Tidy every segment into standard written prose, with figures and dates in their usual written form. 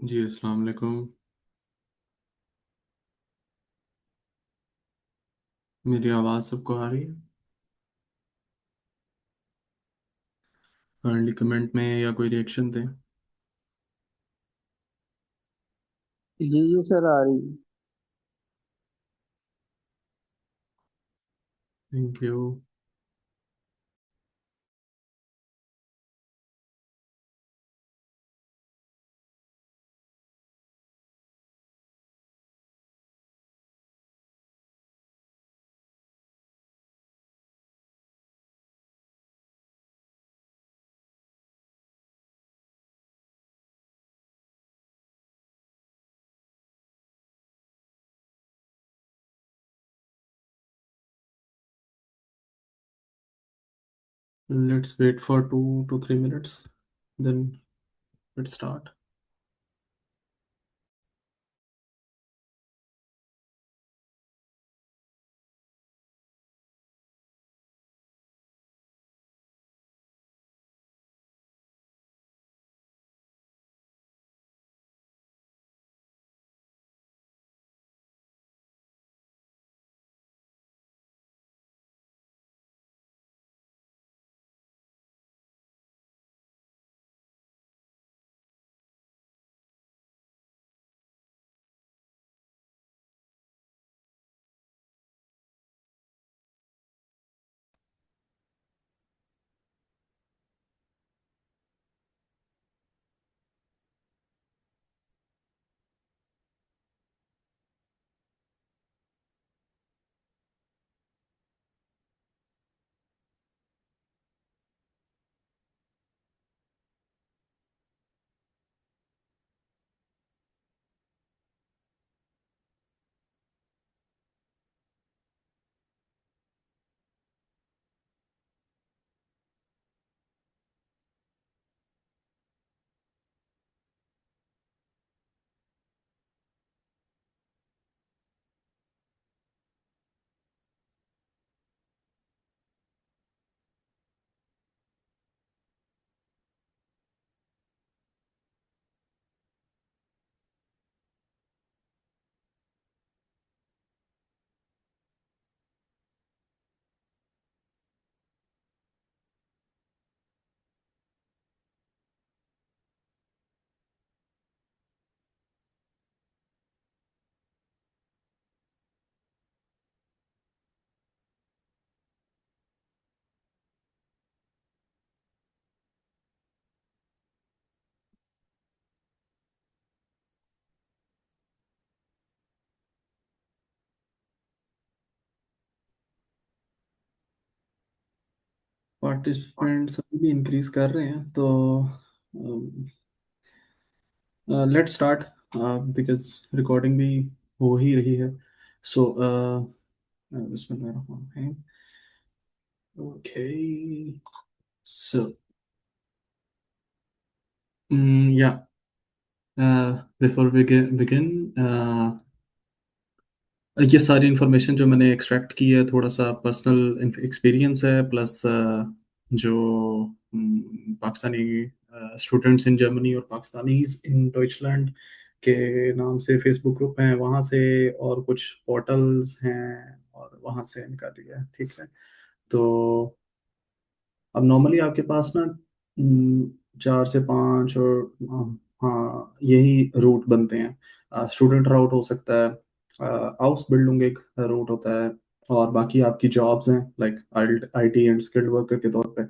जी, अस्सलाम वालेकुम। मेरी आवाज़ सबको आ रही है? काइंडली कमेंट में या कोई रिएक्शन दें। जी जी सर आ रही है। Thank you. Let's wait for 2 to 3 minutes, then let's start. Participants अभी भी इंक्रीज कर रहे हैं, तो लेट्स स्टार्ट बिकॉज रिकॉर्डिंग भी हो ही रही है। सो बिस्मिल्लाहिर्रहमानिर्रहीम। ओके, सो या बिफोर वी बिगिन, ये सारी इन्फॉर्मेशन जो मैंने एक्सट्रैक्ट की है थोड़ा-सा पर्सनल एक्सपीरियंस है, प्लस जो पाकिस्तानी स्टूडेंट्स इन जर्मनी और पाकिस्तानीज़ इन डॉइचलैंड के नाम से फेसबुक ग्रुप हैं, वहाँ से और कुछ पोर्टल्स हैं और वहाँ से निकाली है, ठीक है? तो अब नॉर्मली आपके पास ना 4 से 5 और हाँ, यही रूट बनते हैं। स्टूडेंट राउट हो सकता है, हाउस बिल्डिंग एक रूट होता है, और बाकी आपकी जॉब्स हैं like IT and skilled worker के तौर पे।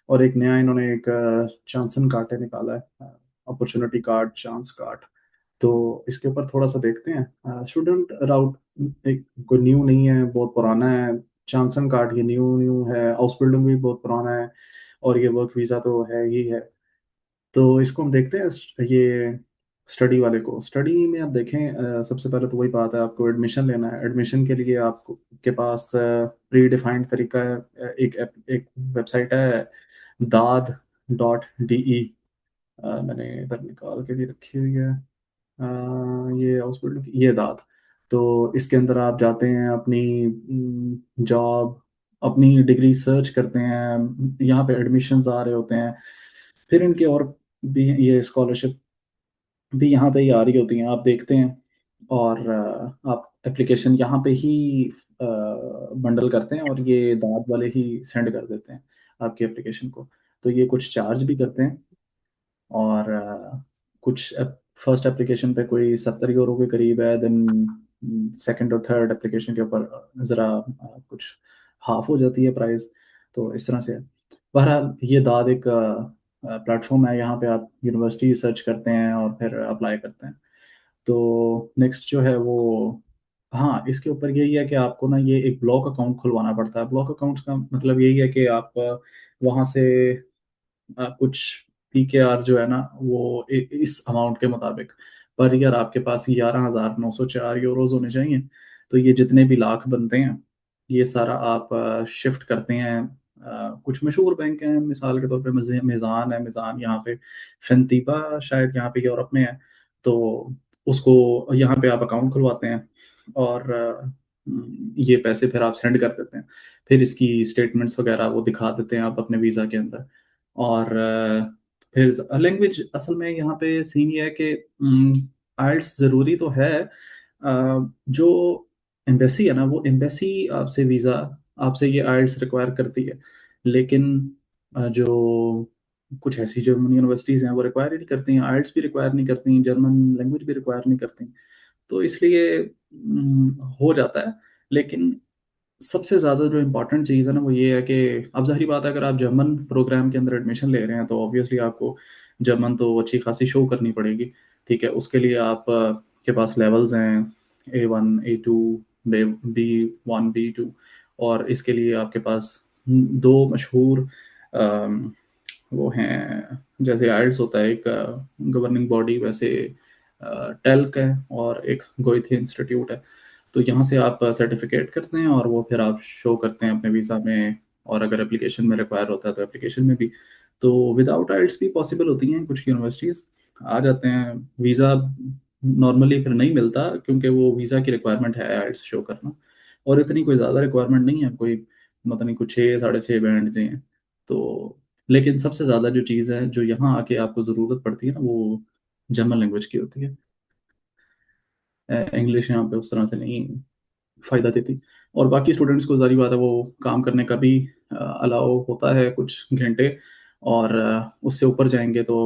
और एक नया इन्होंने एक चांसन कार्टे निकाला है, अपॉर्चुनिटी कार्ड, चांस कार्ड। तो इसके ऊपर थोड़ा-सा देखते हैं। स्टूडेंट राउट एक कोई न्यू नहीं है, बहुत पुराना है। चांसन कार्ड ये न्यू न्यू है, हाउस बिल्डिंग भी बहुत पुराना है, और ये वर्क वीज़ा तो है ही है। तो इसको हम देखते हैं, ये स्टडी वाले को। स्टडी में आप देखें, सबसे पहले तो वही बात है, आपको एडमिशन लेना है। एडमिशन के लिए आपको के पास प्री डिफाइंड तरीका है। एक वेबसाइट है, दाद डॉट डी ई। मैंने इधर निकाल के भी रखी हुई है। ये हॉस्पिटल की ये दाद। तो इसके अंदर आप जाते हैं, अपनी जॉब, अपनी डिग्री सर्च करते हैं, यहाँ पे एडमिशन्स आ रहे होते हैं। फिर इनके और भी ये स्कॉलरशिप भी यहाँ पे ही आ रही होती हैं, आप देखते हैं। और आप एप्लीकेशन यहाँ पे ही बंडल करते हैं और ये दाँत वाले ही सेंड कर देते हैं आपकी एप्लीकेशन को। तो ये कुछ चार्ज भी करते हैं। और कुछ फर्स्ट एप्लीकेशन पे कोई 70 यूरो के करीब है, देन सेकंड और थर्ड एप्लीकेशन के ऊपर ज़रा कुछ हाफ हो जाती है प्राइस। तो इस तरह से है। बहरहाल ये दाद एक प्लेटफॉर्म है, यहाँ पे आप यूनिवर्सिटी सर्च करते हैं और फिर अप्लाई करते हैं। तो नेक्स्ट जो है वो, हाँ, इसके ऊपर यही है कि आपको ना ये एक ब्लॉक अकाउंट खुलवाना पड़ता है। ब्लॉक अकाउंट का मतलब यही है कि आप वहाँ से कुछ पीकेआर जो है ना वो इस अमाउंट के मुताबिक पर ईयर आपके पास 11,904 यूरोज होने चाहिए। तो ये जितने भी लाख बनते हैं ये सारा आप शिफ्ट करते हैं। कुछ मशहूर बैंक हैं, मिसाल के तौर पे मिज़ान है, मिज़ान यहाँ पे, फिनतीबा शायद यहाँ पे यूरोप में है। तो उसको यहाँ पे आप अकाउंट खुलवाते हैं और ये पैसे फिर आप सेंड कर देते हैं। फिर इसकी स्टेटमेंट्स वगैरह वो दिखा देते हैं आप अपने वीज़ा के अंदर। और फिर लैंग्वेज असल में यहाँ पे सीन ये है कि आइल्स ज़रूरी तो है। जो एम्बेसी है ना, वो एम्बेसी आपसे वीज़ा, आपसे ये आइल्स रिक्वायर करती है। लेकिन जो कुछ ऐसी जर्मन यूनिवर्सिटीज़ हैं वो रिक्वायर ही नहीं करती हैं, आइल्स भी रिक्वायर नहीं करती हैं, जर्मन लैंग्वेज भी रिक्वायर नहीं करती। तो इसलिए हो जाता है। लेकिन सबसे ज़्यादा जो इम्पोर्टेंट चीज़ है ना वो ये है कि अब ज़ाहिर बात है, अगर आप जर्मन प्रोग्राम के अंदर एडमिशन ले रहे हैं तो ऑब्वियसली आपको जर्मन तो अच्छी खासी शो करनी पड़ेगी। ठीक है, उसके लिए आप के पास लेवल्स हैं, A1 A2 B1 B2। और इसके लिए आपके पास दो मशहूर अम, वो हैं, जैसे आइल्स होता है एक गवर्निंग बॉडी, वैसे टेल्क है और एक गोइथे इंस्टीट्यूट है। तो यहाँ से आप सर्टिफिकेट करते हैं और वो फिर आप शो करते हैं अपने वीज़ा में। और अगर एप्लीकेशन में रिक्वायर होता है तो एप्लीकेशन में भी। तो विदाउट आइल्स भी पॉसिबल होती हैं, कुछ यूनिवर्सिटीज़ आ जाते हैं। वीज़ा नॉर्मली फिर नहीं मिलता क्योंकि वो वीज़ा की रिक्वायरमेंट है आइल्स शो करना। और इतनी कोई ज़्यादा रिक्वायरमेंट नहीं है, कोई मतलब नहीं, कुछ 6 साढ़े 6 बैंड चाहिए। तो लेकिन सबसे ज़्यादा जो चीज़ है जो यहाँ आके आपको ज़रूरत पड़ती है ना, वो जर्मन लैंग्वेज की होती है। इंग्लिश यहाँ पे उस तरह से नहीं फ़ायदा देती। और बाकी स्टूडेंट्स को ज़ाहिर बात है वो काम करने का भी अलाउ होता है कुछ घंटे। और उससे ऊपर जाएँगे तो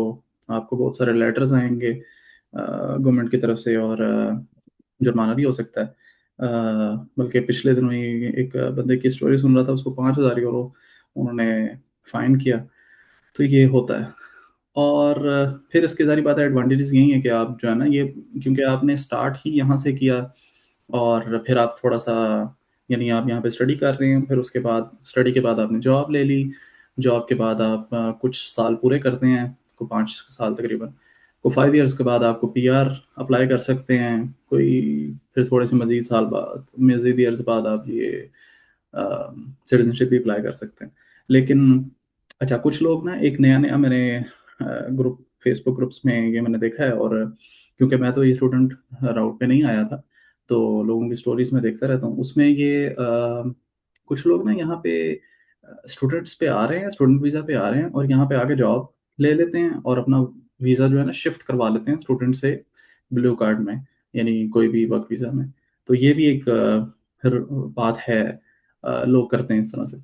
आपको बहुत सारे लेटर्स आएँगे गवर्नमेंट की तरफ से। और जुर्माना भी हो सकता है। बल्कि पिछले दिनों ही एक बंदे की स्टोरी सुन रहा था, उसको 5,000 यूरो उन्होंने फ़ाइन किया। तो ये होता है। और फिर इसकी ज़ाहिर बात है एडवांटेजेस यही है कि आप जो है ना ये, क्योंकि आपने स्टार्ट ही यहाँ से किया और फिर आप थोड़ा-सा, यानी आप यहाँ पे स्टडी कर रहे हैं, फिर उसके बाद स्टडी के बाद आपने जॉब ले ली। जॉब के बाद आप कुछ साल पूरे करते हैं, को 5 साल तकरीबन। को 5 इयर्स के बाद आपको पीआर अप्लाई कर सकते हैं। कोई फिर थोड़े से मज़ीद साल बाद, मज़ीद ईयर्स बाद आप ये सिटीज़नशिप भी अप्लाई कर सकते हैं। लेकिन अच्छा, कुछ लोग ना एक नया-नया मैंने ग्रुप, फेसबुक ग्रुप्स में ये मैंने देखा है। और क्योंकि मैं तो ये स्टूडेंट राउट पे नहीं आया था, तो लोगों की स्टोरीज़ मैं देखता रहता हूँ। उसमें ये कुछ लोग ना यहाँ पे स्टूडेंट्स पे आ रहे हैं, स्टूडेंट वीज़ा पे आ रहे हैं और यहाँ पे आके जॉब ले लेते हैं और अपना वीज़ा जो है ना शिफ्ट करवा लेते हैं स्टूडेंट से ब्लू कार्ड में, यानी कोई भी वर्क वीज़ा में। तो ये भी एक फिर बात है, लोग करते हैं इस तरह से।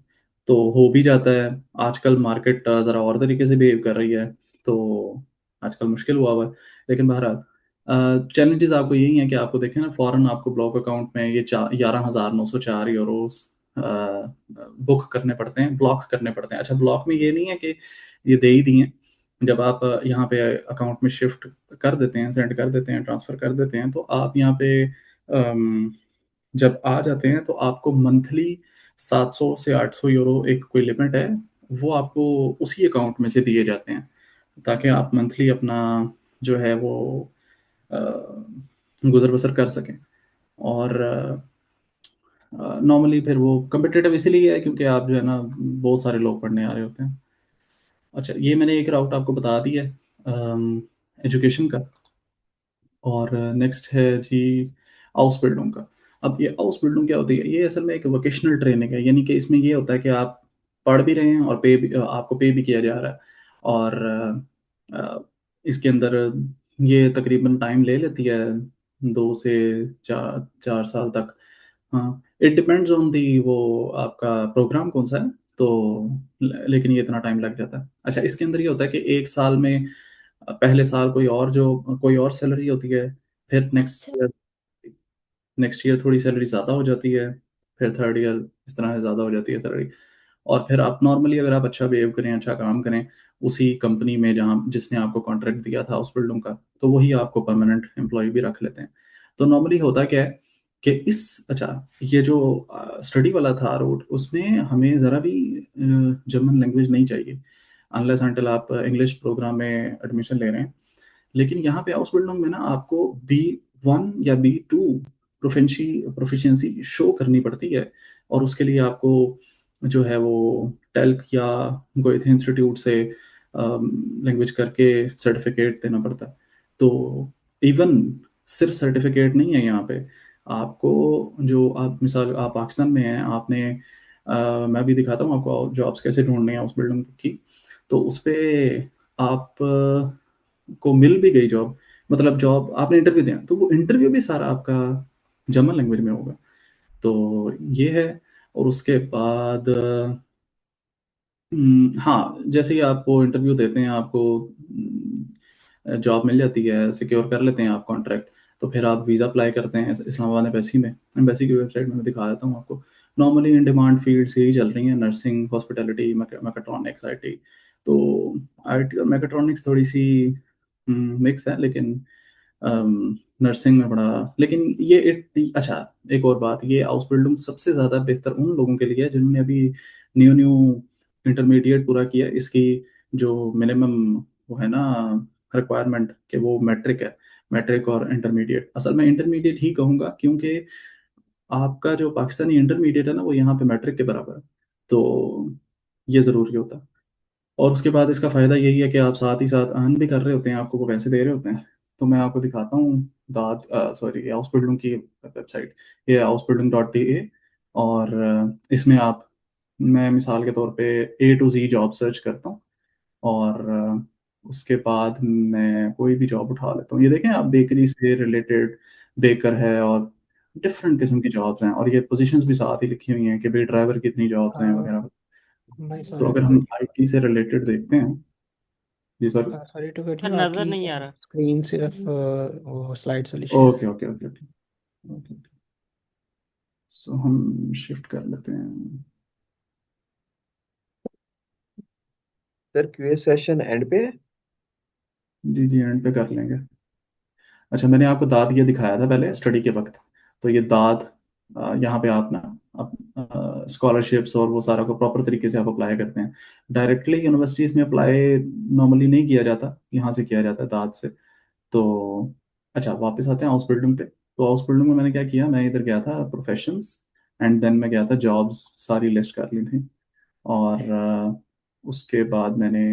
तो हो भी जाता है। आजकल मार्केट ज़रा और तरीके से बिहेव कर रही है, तो आजकल मुश्किल हुआ हुआ है। लेकिन बहरहाल चैलेंजेज़ आपको यही हैं कि आपको देखें ना, फ़ौरन आपको ब्लॉक अकाउंट में ये चा 11,904 यूरोज़ बुक करने पड़ते हैं, ब्लॉक करने पड़ते हैं। अच्छा, ब्लॉक में ये नहीं है कि ये दे ही दिए। जब आप यहाँ पे अकाउंट में शिफ्ट कर देते हैं, सेंड कर देते हैं, ट्रांसफ़र कर देते हैं, तो आप यहाँ पे जब आ जाते हैं तो आपको मंथली 700 से 800 यूरो एक कोई लिमिट है, वो आपको उसी अकाउंट में से दिए जाते हैं, ताकि आप मंथली अपना जो है वो अ, गुज़र-बसर कर सकें। और नॉर्मली फिर वो कॉम्पिटिटिव इसीलिए है क्योंकि आप जो है ना बहुत सारे लोग पढ़ने आ रहे होते हैं। अच्छा, ये मैंने एक राउट आपको बता दिया है एजुकेशन का। और नेक्स्ट है जी आउसबिल्डिंग का। अब ये आउसबिल्डिंग क्या होती है? ये असल में एक वोकेशनल ट्रेनिंग है, यानी कि इसमें ये होता है कि आप पढ़ भी रहे हैं और पे भी आपको पे भी किया जा रहा है। और इसके अंदर ये तकरीबन टाइम ले लेती है, 2 से 4 4 साल तक। हाँ, इट डिपेंड्स ऑन दी वो आपका प्रोग्राम कौन सा है। तो लेकिन ये इतना टाइम लग जाता है। अच्छा, इसके अंदर ये होता है कि एक साल में पहले साल कोई और सैलरी होती है, फिर अच्छा। नेक्स्ट ईयर थोड़ी सैलरी ज़्यादा हो जाती है, फिर थर्ड ईयर इस तरह से ज़्यादा हो जाती है सैलरी। और फिर आप नॉर्मली अगर आप अच्छा बिहेव करें, अच्छा काम करें उसी कंपनी में जहाँ जिसने आपको कॉन्ट्रैक्ट दिया था उस बिल्डिंग का, तो वही आपको परमानेंट एम्प्लॉय भी रख लेते हैं। तो नॉर्मली होता क्या है कि ये जो स्टडी वाला था रूट, उसमें हमें ज़रा भी जर्मन लैंग्वेज नहीं चाहिए, अनलेस अनटिल आप इंग्लिश प्रोग्राम में एडमिशन ले रहे हैं। लेकिन यहाँ पे हाउस बिल्डिंग में ना आपको B1 या B2 प्रोफिशिएंसी शो करनी पड़ती है। और उसके लिए आपको जो है वो टेल्क या गोएथे इंस्टीट्यूट से लैंग्वेज करके सर्टिफिकेट देना पड़ता है। तो इवन सिर्फ सर्टिफिकेट नहीं है यहाँ पे, आपको जो आप मिसाल आप पाकिस्तान में हैं, मैं भी दिखाता हूँ आपको जॉब्स कैसे ढूंढनी है उस बिल्डिंग की। तो उस पे आप को मिल भी गई जॉब, मतलब जॉब आपने इंटरव्यू दिया तो वो इंटरव्यू भी सारा आपका जर्मन लैंग्वेज में होगा। तो ये है। और उसके बाद हाँ, जैसे ही आपको इंटरव्यू देते हैं, आपको जॉब मिल जाती है, सिक्योर कर लेते हैं आप कॉन्ट्रैक्ट, तो फिर आप वीज़ा अप्लाई करते हैं इस्लामाबाद एम्बेसी में। एम्बेसी की वेबसाइट में मैं दिखा देता हूँ आपको। नॉर्मली इन डिमांड फील्ड्स यही चल रही हैं, नर्सिंग, हॉस्पिटैलिटी, मैकेट्रॉनिक्स, आईटी। तो आईटी और मैकेट्रॉनिक्स थोड़ी सी मिक्स है, लेकिन नर्सिंग में बड़ा, लेकिन अच्छा, एक और बात, ये हाउस बिल्डिंग सबसे ज़्यादा बेहतर उन लोगों के लिए है जिन्होंने अभी न्यू न्यू इंटरमीडिएट पूरा किया। इसकी जो मिनिमम वो है ना रिक्वायरमेंट, कि वो मैट्रिक है। मैट्रिक और इंटरमीडिएट, असल में इंटरमीडिएट ही कहूँगा, क्योंकि आपका जो पाकिस्तानी इंटरमीडिएट है ना वो यहाँ पे मैट्रिक के बराबर है। तो ये ज़रूरी होता है। और उसके बाद इसका फ़ायदा यही है कि आप साथ ही साथ अर्न भी कर रहे होते हैं, आपको वो पैसे दे रहे होते हैं। तो मैं आपको दिखाता हूँ सॉरी, हाउस बिल्डिंग की वेबसाइट, ये housebuilding.da। और इसमें आप, मैं मिसाल के तौर पे A to Z job search करता हूँ। और उसके बाद मैं कोई भी जॉब उठा लेता हूँ। ये देखें आप, बेकरी से रिलेटेड बेकर है, और डिफरेंट किस्म की जॉब्स हैं, और ये पोजीशंस भी साथ ही लिखी हुई हैं कि भाई ड्राइवर कितनी जॉब्स हैं वगैरह। भाई तो सॉरी अगर टू हम कट आईटी से रिलेटेड देखते हैं। जी sir. Sorry to cut sir you, नजर आपकी नहीं आ रहा। स्क्रीन सिर्फ वो स्लाइड वाली शेयर ओके है। Okay okay okay okay. So हम शिफ्ट कर लेते हैं। सर क्यूए सेशन एंड पे है। जी जी, एंड पे कर लेंगे। अच्छा, मैंने आपको दाद ये दिखाया था पहले स्टडी के वक्त। तो ये दाद, यहाँ पे आप ना स्कॉलरशिप्स और वो सारा को प्रॉपर तरीके से आप अप्लाई करते हैं। डायरेक्टली यूनिवर्सिटीज़ में अप्लाई नॉर्मली नहीं किया जाता, यहाँ से किया जाता है दाद से। तो अच्छा, वापस आते हैं हाउस बिल्डिंग पे। तो हाउस बिल्डिंग में मैंने क्या किया, मैं इधर गया था प्रोफेशंस, एंड देन मैं गया था जॉब्स, सारी लिस्ट कर ली थी। और उसके बाद मैंने,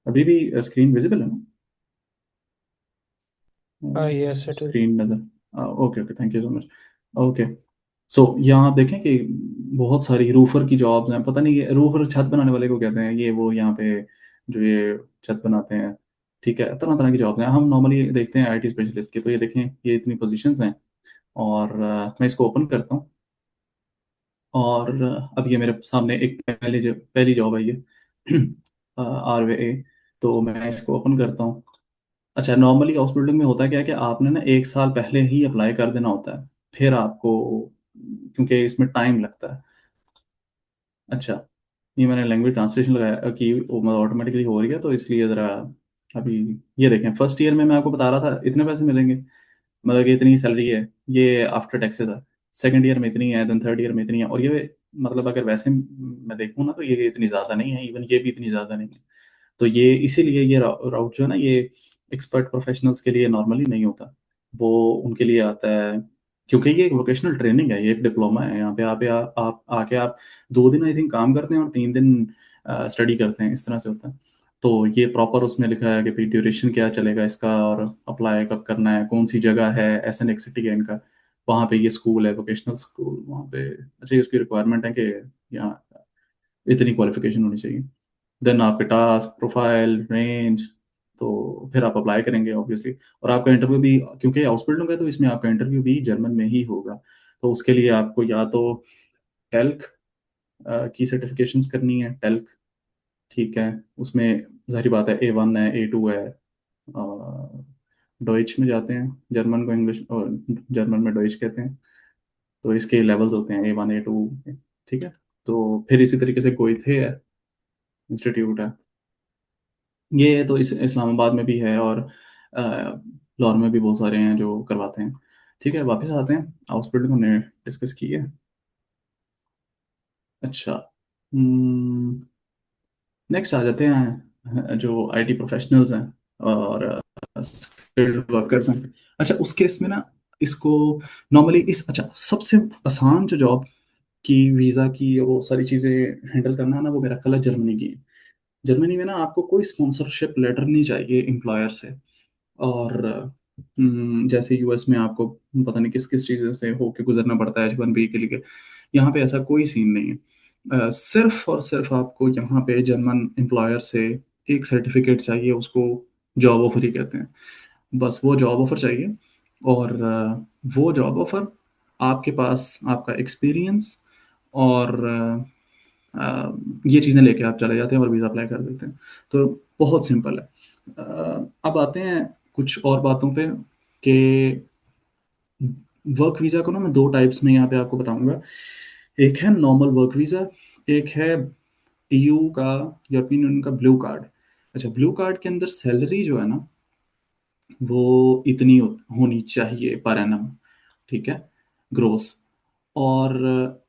अभी भी स्क्रीन विजिबल है ना? Yes it is. स्क्रीन नज़र, okay okay, thank you so much. Okay. So यहाँ आप देखें कि बहुत सारी रूफर की जॉब्स हैं। पता नहीं ये रूफर छत बनाने वाले को कहते हैं, ये वो यहाँ पे जो ये छत बनाते हैं। ठीक है, तरह तरह की जॉब्स हैं। हम नॉर्मली देखते हैं आईटी स्पेशलिस्ट की। तो ये देखें, ये इतनी पोजीशंस हैं। और मैं इसको ओपन करता हूँ। और अब ये मेरे सामने एक पहली जॉब है ये RVA। तो मैं इसको ओपन करता हूँ। अच्छा, नॉर्मली हाउस बिल्डिंग में होता क्या है कि आपने ना एक साल पहले ही अप्लाई कर देना होता है, फिर आपको, क्योंकि इसमें टाइम लगता है। अच्छा, ये मैंने लैंग्वेज ट्रांसलेशन लगाया कि वो ऑटोमेटिकली हो रही है, तो इसलिए ज़रा अभी, ये देखें, फर्स्ट ईयर में मैं आपको बता रहा था इतने पैसे मिलेंगे, मतलब कि इतनी सैलरी है, ये आफ्टर टैक्सेस है। सेकंड ईयर में इतनी है, देन थर्ड ईयर में इतनी है। और ये मतलब अगर वैसे मैं देखूँ ना, तो ये इतनी ज़्यादा नहीं है, इवन ये भी इतनी ज़्यादा नहीं है। तो ये इसीलिए ये राउट जो है ना, ये एक्सपर्ट प्रोफेशनल्स के लिए नॉर्मली नहीं होता, वो उनके लिए आता है। क्योंकि ये एक वोकेशनल ट्रेनिंग है, ये एक डिप्लोमा है। यहाँ पे आप आके आप 2 दिन आई थिंक काम करते हैं और 3 दिन स्टडी करते हैं, इस तरह से होता है। तो ये प्रॉपर उसमें लिखा है कि भाई ड्यूरेशन क्या चलेगा इसका, और अप्लाई कब करना है, कौन सी जगह है, SN सिटी है इनका, वहाँ पे ये स्कूल है, वोकेशनल स्कूल वहाँ पे। अच्छा, ये उसकी रिक्वायरमेंट है कि यहाँ इतनी क्वालिफिकेशन होनी चाहिए। देन आपके टास्क, प्रोफाइल, रेंज, तो फिर आप अप्लाई करेंगे ऑब्वियसली, और आपका इंटरव्यू भी, क्योंकि हाउस बिल्डिंग है तो इसमें आपका इंटरव्यू भी जर्मन में ही होगा। तो उसके लिए आपको या तो टेल्क की सर्टिफिकेशंस करनी है, टेल्क, ठीक है। उसमें ज़ाहिर बात है A1 है, A2 है, डॉइच में जाते हैं, जर्मन को इंग्लिश और जर्मन में डॉइच कहते हैं। तो इसके लेवल्स होते हैं A1 A2, ठीक है। तो फिर इसी तरीके से गोइथे है, इंस्टीट्यूट है, ये तो इस्लामाबाद में भी है, और लाहौर में भी बहुत सारे हैं जो करवाते हैं। ठीक है, वापस आते हैं, हाउस बिल्डिंग हमने डिस्कस की है। अच्छा, नेक्स्ट आ जाते हैं जो आईटी प्रोफेशनल्स हैं और स्किल्ड वर्कर्स हैं। अच्छा, उस केस में ना, इसको नॉर्मली अच्छा, सबसे आसान जो जॉब की वीज़ा की वो सारी चीज़ें हैंडल करना है ना, वो मेरा ख्याल है जर्मनी की है। जर्मनी में ना आपको कोई स्पॉन्सरशिप लेटर नहीं चाहिए एम्प्लॉयर से। और जैसे यूएस में आपको पता नहीं किस किस चीज़ों से होके गुजरना पड़ता है H1B के लिए, यहाँ पे ऐसा कोई सीन नहीं है। सिर्फ और सिर्फ आपको यहाँ पे जर्मन एम्प्लॉयर से एक सर्टिफिकेट चाहिए, उसको जॉब ऑफर ही कहते हैं। बस वो जॉब ऑफर चाहिए, और वो जॉब ऑफर आपके पास आपका एक्सपीरियंस और ये चीज़ें लेके आप चले जाते हैं और वीज़ा अप्लाई कर देते हैं। तो बहुत सिंपल है। अब आते हैं कुछ और बातों पे, कि वर्क वीज़ा को ना मैं दो टाइप्स में यहाँ पे आपको बताऊंगा। एक है नॉर्मल वर्क वीज़ा, एक है ईयू का, यूरोपियन यूनियन का ब्लू कार्ड। अच्छा, ब्लू कार्ड के अंदर सैलरी जो है ना, वो इतनी होनी चाहिए पर एनम, ठीक है, ग्रोस। और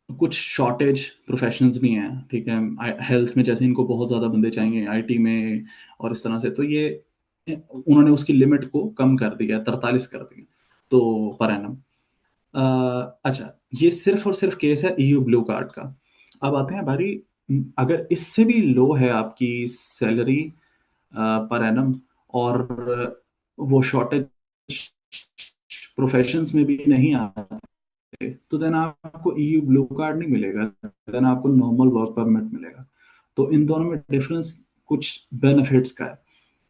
कुछ शॉर्टेज प्रोफेशंस भी हैं, ठीक है। हेल्थ में जैसे इनको बहुत ज़्यादा बंदे चाहिए, आईटी में और इस तरह से, तो ये उन्होंने उसकी लिमिट को कम कर दिया, 43 कर दिया, तो पर एनम। अच्छा, ये सिर्फ और सिर्फ केस है ईयू ब्लू कार्ड का। अब आते हैं भाई, अगर इससे भी लो है आपकी सैलरी पर एनम, और वो शॉर्टेज प्रोफेशंस में भी नहीं आते, तो देन आपको ईयू ब्लू कार्ड नहीं मिलेगा, देन आपको नॉर्मल वर्क परमिट मिलेगा। तो इन दोनों में डिफरेंस कुछ बेनिफिट्स का है।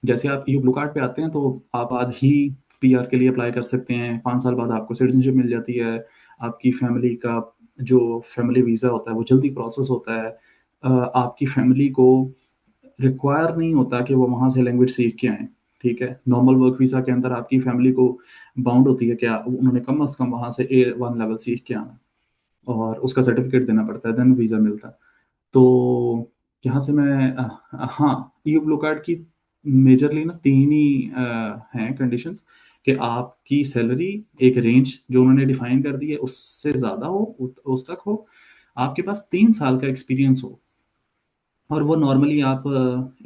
जैसे आप ईयू ब्लू कार्ड पे आते हैं तो आप आज ही पीआर के लिए अप्लाई कर सकते हैं, 5 साल बाद आपको सिटीजनशिप मिल जाती है। आपकी फैमिली का जो फैमिली वीज़ा होता है वो जल्दी प्रोसेस होता है। आपकी फैमिली को रिक्वायर नहीं होता कि वो वहाँ से लैंग्वेज सीख के आए, ठीक है। नॉर्मल वर्क वीज़ा के अंदर आपकी फैमिली को बाउंड होती है कि उन्होंने कम अज़ कम वहाँ से A1 लेवल सीख के आना, और उसका सर्टिफिकेट देना पड़ता है, देन वीज़ा मिलता है। तो यहाँ से मैं हाँ, ईयू ब्लू कार्ड की मेजरली ना तीन ही हैं कंडीशंस, कि आपकी सैलरी एक रेंज जो उन्होंने डिफाइन कर दी है उससे ज़्यादा हो, उस तक हो, आपके पास 3 साल का एक्सपीरियंस हो, और वो नॉर्मली आप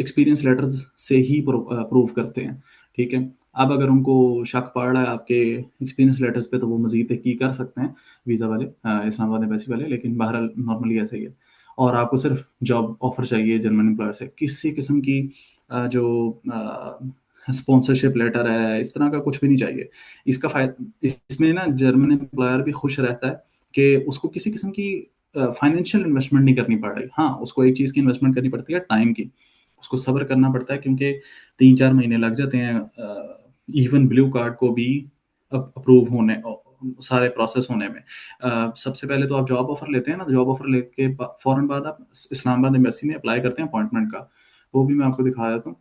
एक्सपीरियंस लेटर्स से ही प्रूव करते हैं, ठीक है। अब अगर उनको शक पड़ रहा है आपके एक्सपीरियंस लेटर्स पे, तो वो मजीद तहकीक कर सकते हैं वीज़ा वाले, इस्लामाबाद एम्बेसी वाले, लेकिन बहरहाल नॉर्मली ऐसे ही है। और आपको सिर्फ जॉब ऑफर चाहिए जर्मन एम्प्लॉयर से, किसी किस्म की जो स्पॉन्सरशिप लेटर है इस तरह का कुछ भी नहीं चाहिए। इसका फायदा, इसमें ना जर्मन एम्प्लॉयर भी खुश रहता है कि उसको किसी किस्म की फाइनेंशियल इन्वेस्टमेंट नहीं करनी पड़ रही। हाँ, उसको एक चीज़ की इन्वेस्टमेंट करनी पड़ती है, टाइम की। उसको सब्र करना पड़ता है, क्योंकि 3-4 महीने लग जाते हैं इवन ब्लू कार्ड को भी अप्रूव होने, सारे प्रोसेस होने में। सबसे पहले तो आप जॉब ऑफर लेते हैं ना, जॉब ऑफर लेके फ़ौरन बाद आप इस्लामाबाद एम्बेसी में अप्लाई करते हैं अपॉइंटमेंट का। वो भी मैं आपको दिखा देता हूँ।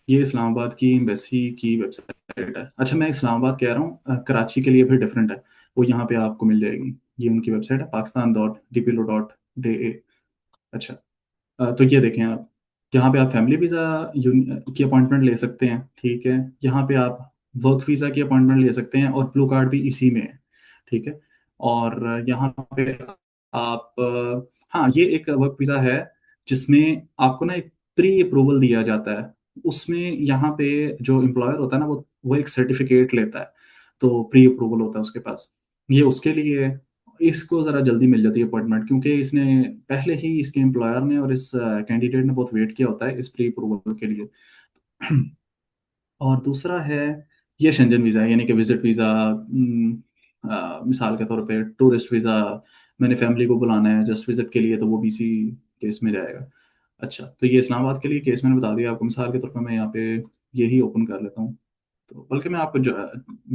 ये इस्लामाबाद की एम्बेसी की वेबसाइट है। अच्छा, मैं इस्लामाबाद कह रहा हूँ, कराची के लिए फिर डिफरेंट है, वो यहाँ पे आपको मिल जाएगी। ये उनकी वेबसाइट है, pakistan.dplo.de। अच्छा, तो ये देखें आप, यहाँ पे आप फैमिली वीज़ा की अपॉइंटमेंट ले सकते हैं, ठीक है। यहाँ पे आप वर्क वीज़ा की अपॉइंटमेंट ले सकते हैं, और ब्लू कार्ड भी इसी में है, ठीक है। और यहाँ पे आप हाँ, ये एक वर्क वीज़ा है जिसमें आपको ना एक प्री अप्रूवल दिया जाता है। उसमें यहाँ पे जो एम्प्लॉयर होता है ना, वो एक सर्टिफिकेट लेता है, तो प्री अप्रूवल होता है उसके पास। ये उसके लिए है। इसको ज़रा जल्दी मिल जाती है अपॉइंटमेंट, क्योंकि इसने पहले ही, इसके एम्प्लॉयर ने और इस कैंडिडेट ने बहुत वेट किया होता है इस प्री अप्रूवल के लिए। और दूसरा है, ये शेंजन वीज़ा है, यानी कि विजिट वीज़ा। मिसाल के तौर पे टूरिस्ट वीज़ा, मैंने फैमिली को बुलाना है जस्ट विजिट के लिए, तो वो भी इसी केस में जाएगा। अच्छा, तो ये इस्लामाबाद के लिए केस मैंने बता दिया आपको। मिसाल के तौर पे मैं यहाँ पे यही ओपन कर लेता हूँ। तो बल्कि मैं आपको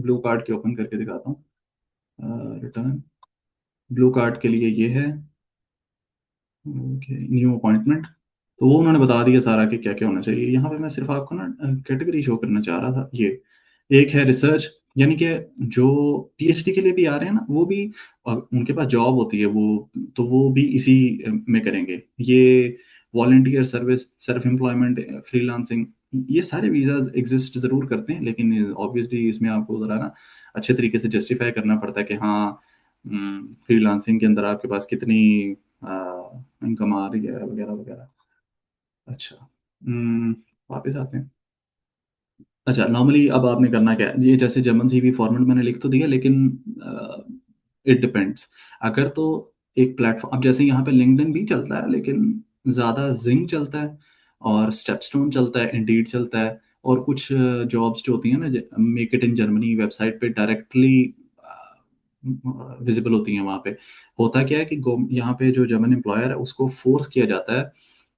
ब्लू कार्ड के ओपन करके दिखाता हूँ। रिटर्न ब्लू कार्ड के लिए ये है। Okay, new appointment. तो वो उन्होंने बता दिया सारा कि क्या क्या होना चाहिए। यहाँ पे मैं सिर्फ आपको ना कैटेगरी शो करना चाह रहा था। ये एक है रिसर्च, यानी कि जो पीएचडी के लिए भी आ रहे हैं ना, वो भी उनके पास जॉब होती है वो, तो वो भी इसी में करेंगे। ये volunteer service, self employment, freelancing, ये सारे वीज़ाज एग्जिस्ट ज़रूर करते हैं, लेकिन ऑब्वियसली इसमें आपको ज़रा ना अच्छे तरीके से जस्टिफाई करना पड़ता है कि हाँ, फ्रीलांसिंग के अंदर आपके पास कितनी इनकम आ रही है वगैरह वगैरह। अच्छा, वापस आते हैं। अच्छा, नॉर्मली अब आपने करना क्या है, ये जैसे जर्मन सीवी फॉर्मेट मैंने लिख तो दिया, लेकिन इट डिपेंड्स। अगर तो एक प्लेटफॉर्म, अब जैसे यहाँ पे लिंक्डइन भी चलता है, लेकिन ज़्यादा जिंग चलता है और स्टेपस्टोन चलता है, इंडीड चलता है, और कुछ जॉब्स जो होती हैं ना, make it in Germany website पे डायरेक्टली विजिबल होती हैं। वहाँ पे होता क्या है कि यहाँ पे जो जर्मन एम्प्लॉयर है उसको फोर्स किया जाता है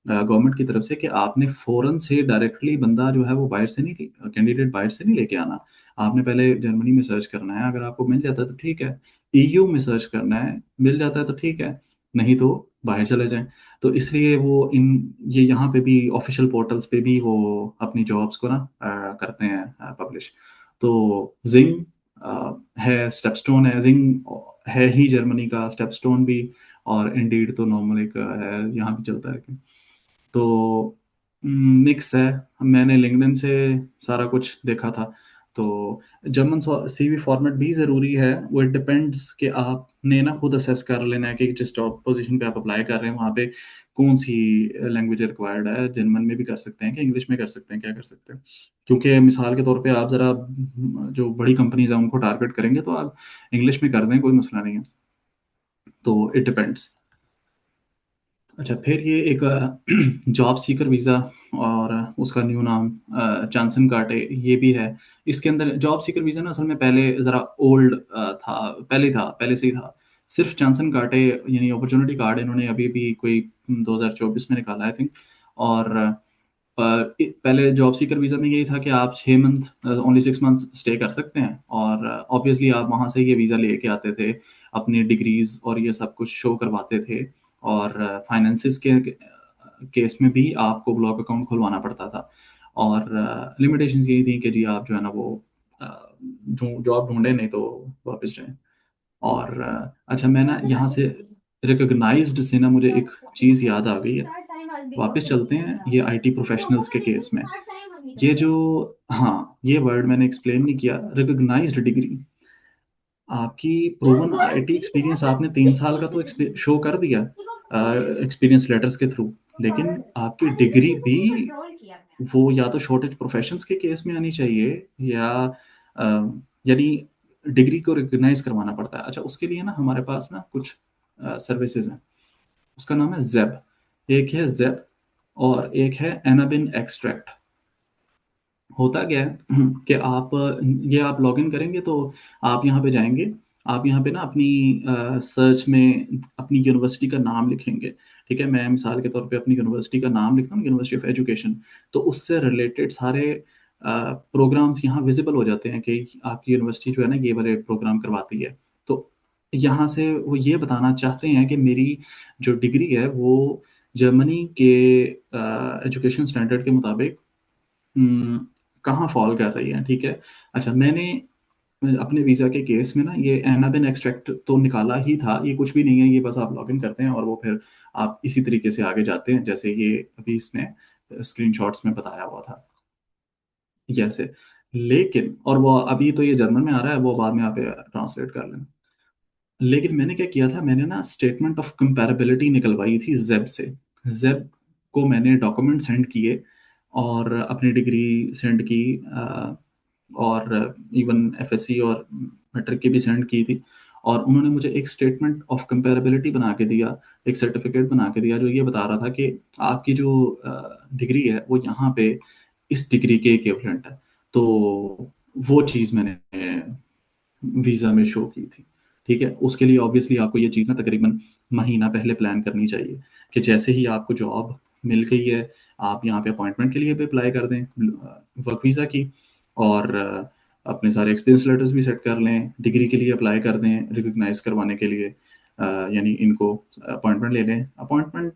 गवर्नमेंट की तरफ से कि आपने फॉरेन से डायरेक्टली बंदा जो है वो बाहर से नहीं, कैंडिडेट बाहर से नहीं लेके आना। आपने पहले जर्मनी में सर्च करना है, अगर आपको मिल जाता है तो ठीक है। ईयू में सर्च करना है, मिल जाता है तो ठीक है, नहीं तो बाहर चले जाएं। तो इसलिए वो ये यहाँ पे भी ऑफिशियल पोर्टल्स पे भी वो अपनी जॉब्स को ना करते हैं पब्लिश। तो जिंग है, स्टेपस्टोन है, जिंग है ही जर्मनी का, स्टेपस्टोन भी, और इंडीड तो नॉर्मल एक है, यहाँ भी चलता है। तो मिक्स है। मैंने लिंक्डइन से सारा कुछ देखा था। तो जर्मन सीवी फॉर्मेट भी ज़रूरी है। वो इट डिपेंड्स कि आपने ना खुद असेस कर लेना है कि जिस जॉब पोजीशन पे आप अप्लाई कर रहे हैं वहाँ पे कौन सी लैंग्वेज रिक्वायर्ड है। जर्मन में भी कर सकते हैं कि इंग्लिश में कर सकते हैं, क्या कर सकते हैं। क्योंकि मिसाल के तौर पे आप ज़रा जो बड़ी कंपनीज हैं उनको टारगेट करेंगे तो आप इंग्लिश में कर दें, कोई मसला नहीं है। तो इट डिपेंड्स। अच्छा, फिर ये एक जॉब सीकर वीज़ा, और उसका न्यू नाम चांसन कार्टे, ये भी है। इसके अंदर जॉब सीकर वीज़ा ना असल में पहले ज़रा ओल्ड था, पहले से ही था। सिर्फ चांसन कार्टे यानी अपॉर्चुनिटी कार्ड इन्होंने अभी भी कोई 2024 में निकाला, आई थिंक। और पहले जॉब सीकर वीज़ा में यही था कि आप 6 मंथ, ओनली 6 मंथ्स स्टे कर सकते हैं, और ऑब्वियसली आप वहाँ से ये वीज़ा लेके आते थे, अपनी डिग्रीज और ये सब कुछ शो करवाते थे। और फाइनेंसिस के केस में भी आपको ब्लॉक अकाउंट खुलवाना पड़ता था। और लिमिटेशंस यही थी कि जी आप जो है ना वो जॉब ढूंढे, नहीं तो वापस जाएं। और अच्छा, मैं ना यहाँ से रिकॉग्नाइज्ड से ना मुझे एक चीज़ याद आ गई है। वापस चलते हैं ये आईटी प्रोफेशनल्स के केस में। ये जो, हाँ, ये वर्ड मैंने एक्सप्लेन नहीं किया, रिकॉग्नाइज्ड डिग्री। आपकी प्रूवन आईटी एक्सपीरियंस आपने 3 साल का तो शो कर दिया एक्सपीरियंस लेटर्स के थ्रू, लेकिन आपकी डिग्री भी वो या तो शॉर्टेज प्रोफेशंस के केस में आनी चाहिए, या अ, यानी डिग्री को रिकॉग्नाइज करवाना पड़ता है। अच्छा, उसके लिए ना हमारे पास ना कुछ सर्विसेज हैं। उसका नाम है जेब। एक है जेब और एक है एनाबिन एक्सट्रैक्ट। होता क्या है कि आप ये आप लॉगिन करेंगे तो आप यहाँ पे जाएंगे। आप यहाँ पे ना अपनी सर्च में अपनी यूनिवर्सिटी का नाम लिखेंगे। ठीक है, मैं मिसाल के तौर पे अपनी यूनिवर्सिटी का नाम लिखता हूँ, यूनिवर्सिटी ऑफ एजुकेशन। तो उससे रिलेटेड सारे प्रोग्राम्स यहाँ विजिबल हो जाते हैं कि आपकी यूनिवर्सिटी जो है ना ये वाले प्रोग्राम करवाती है। तो यहाँ से वो ये बताना चाहते हैं कि मेरी जो डिग्री है वो जर्मनी के एजुकेशन स्टैंडर्ड के मुताबिक हम्म, कहाँ फॉल कर रही है। ठीक है। अच्छा, मैंने अपने वीज़ा के केस में ना ये एनाबिन एक्सट्रैक्ट तो निकाला ही था। ये कुछ भी नहीं है, ये बस आप लॉगिन करते हैं और वो फिर आप इसी तरीके से आगे जाते हैं जैसे ये अभी इसने स्क्रीनशॉट्स में बताया हुआ था, जैसे। लेकिन और वो अभी तो ये जर्मन में आ रहा है, वो बाद में आप ट्रांसलेट कर लेना। लेकिन मैंने क्या किया था, मैंने ना स्टेटमेंट ऑफ कंपैरेबिलिटी निकलवाई थी जेब से। जेब को मैंने डॉक्यूमेंट सेंड किए और अपनी डिग्री सेंड की, और इवन एफएससी और मैट्रिक की भी सेंड की थी। और उन्होंने मुझे एक स्टेटमेंट ऑफ कंपैरेबिलिटी बना के दिया, एक सर्टिफिकेट बना के दिया, जो ये बता रहा था कि आपकी जो डिग्री है वो यहाँ पे इस डिग्री के इक्विवेलेंट है। तो वो चीज़ मैंने वीज़ा में शो की थी। ठीक है, उसके लिए ऑब्वियसली आपको ये चीज़ ना तकरीबन महीना पहले प्लान करनी चाहिए कि जैसे ही आपको जॉब मिल गई है, आप यहाँ पे अपॉइंटमेंट के लिए भी अप्लाई कर दें वर्क वीज़ा की, और अपने सारे एक्सपीरियंस लेटर्स भी सेट कर लें, डिग्री के लिए अप्लाई कर दें रिकग्नाइज करवाने के लिए, यानी इनको अपॉइंटमेंट ले लें। अपॉइंटमेंट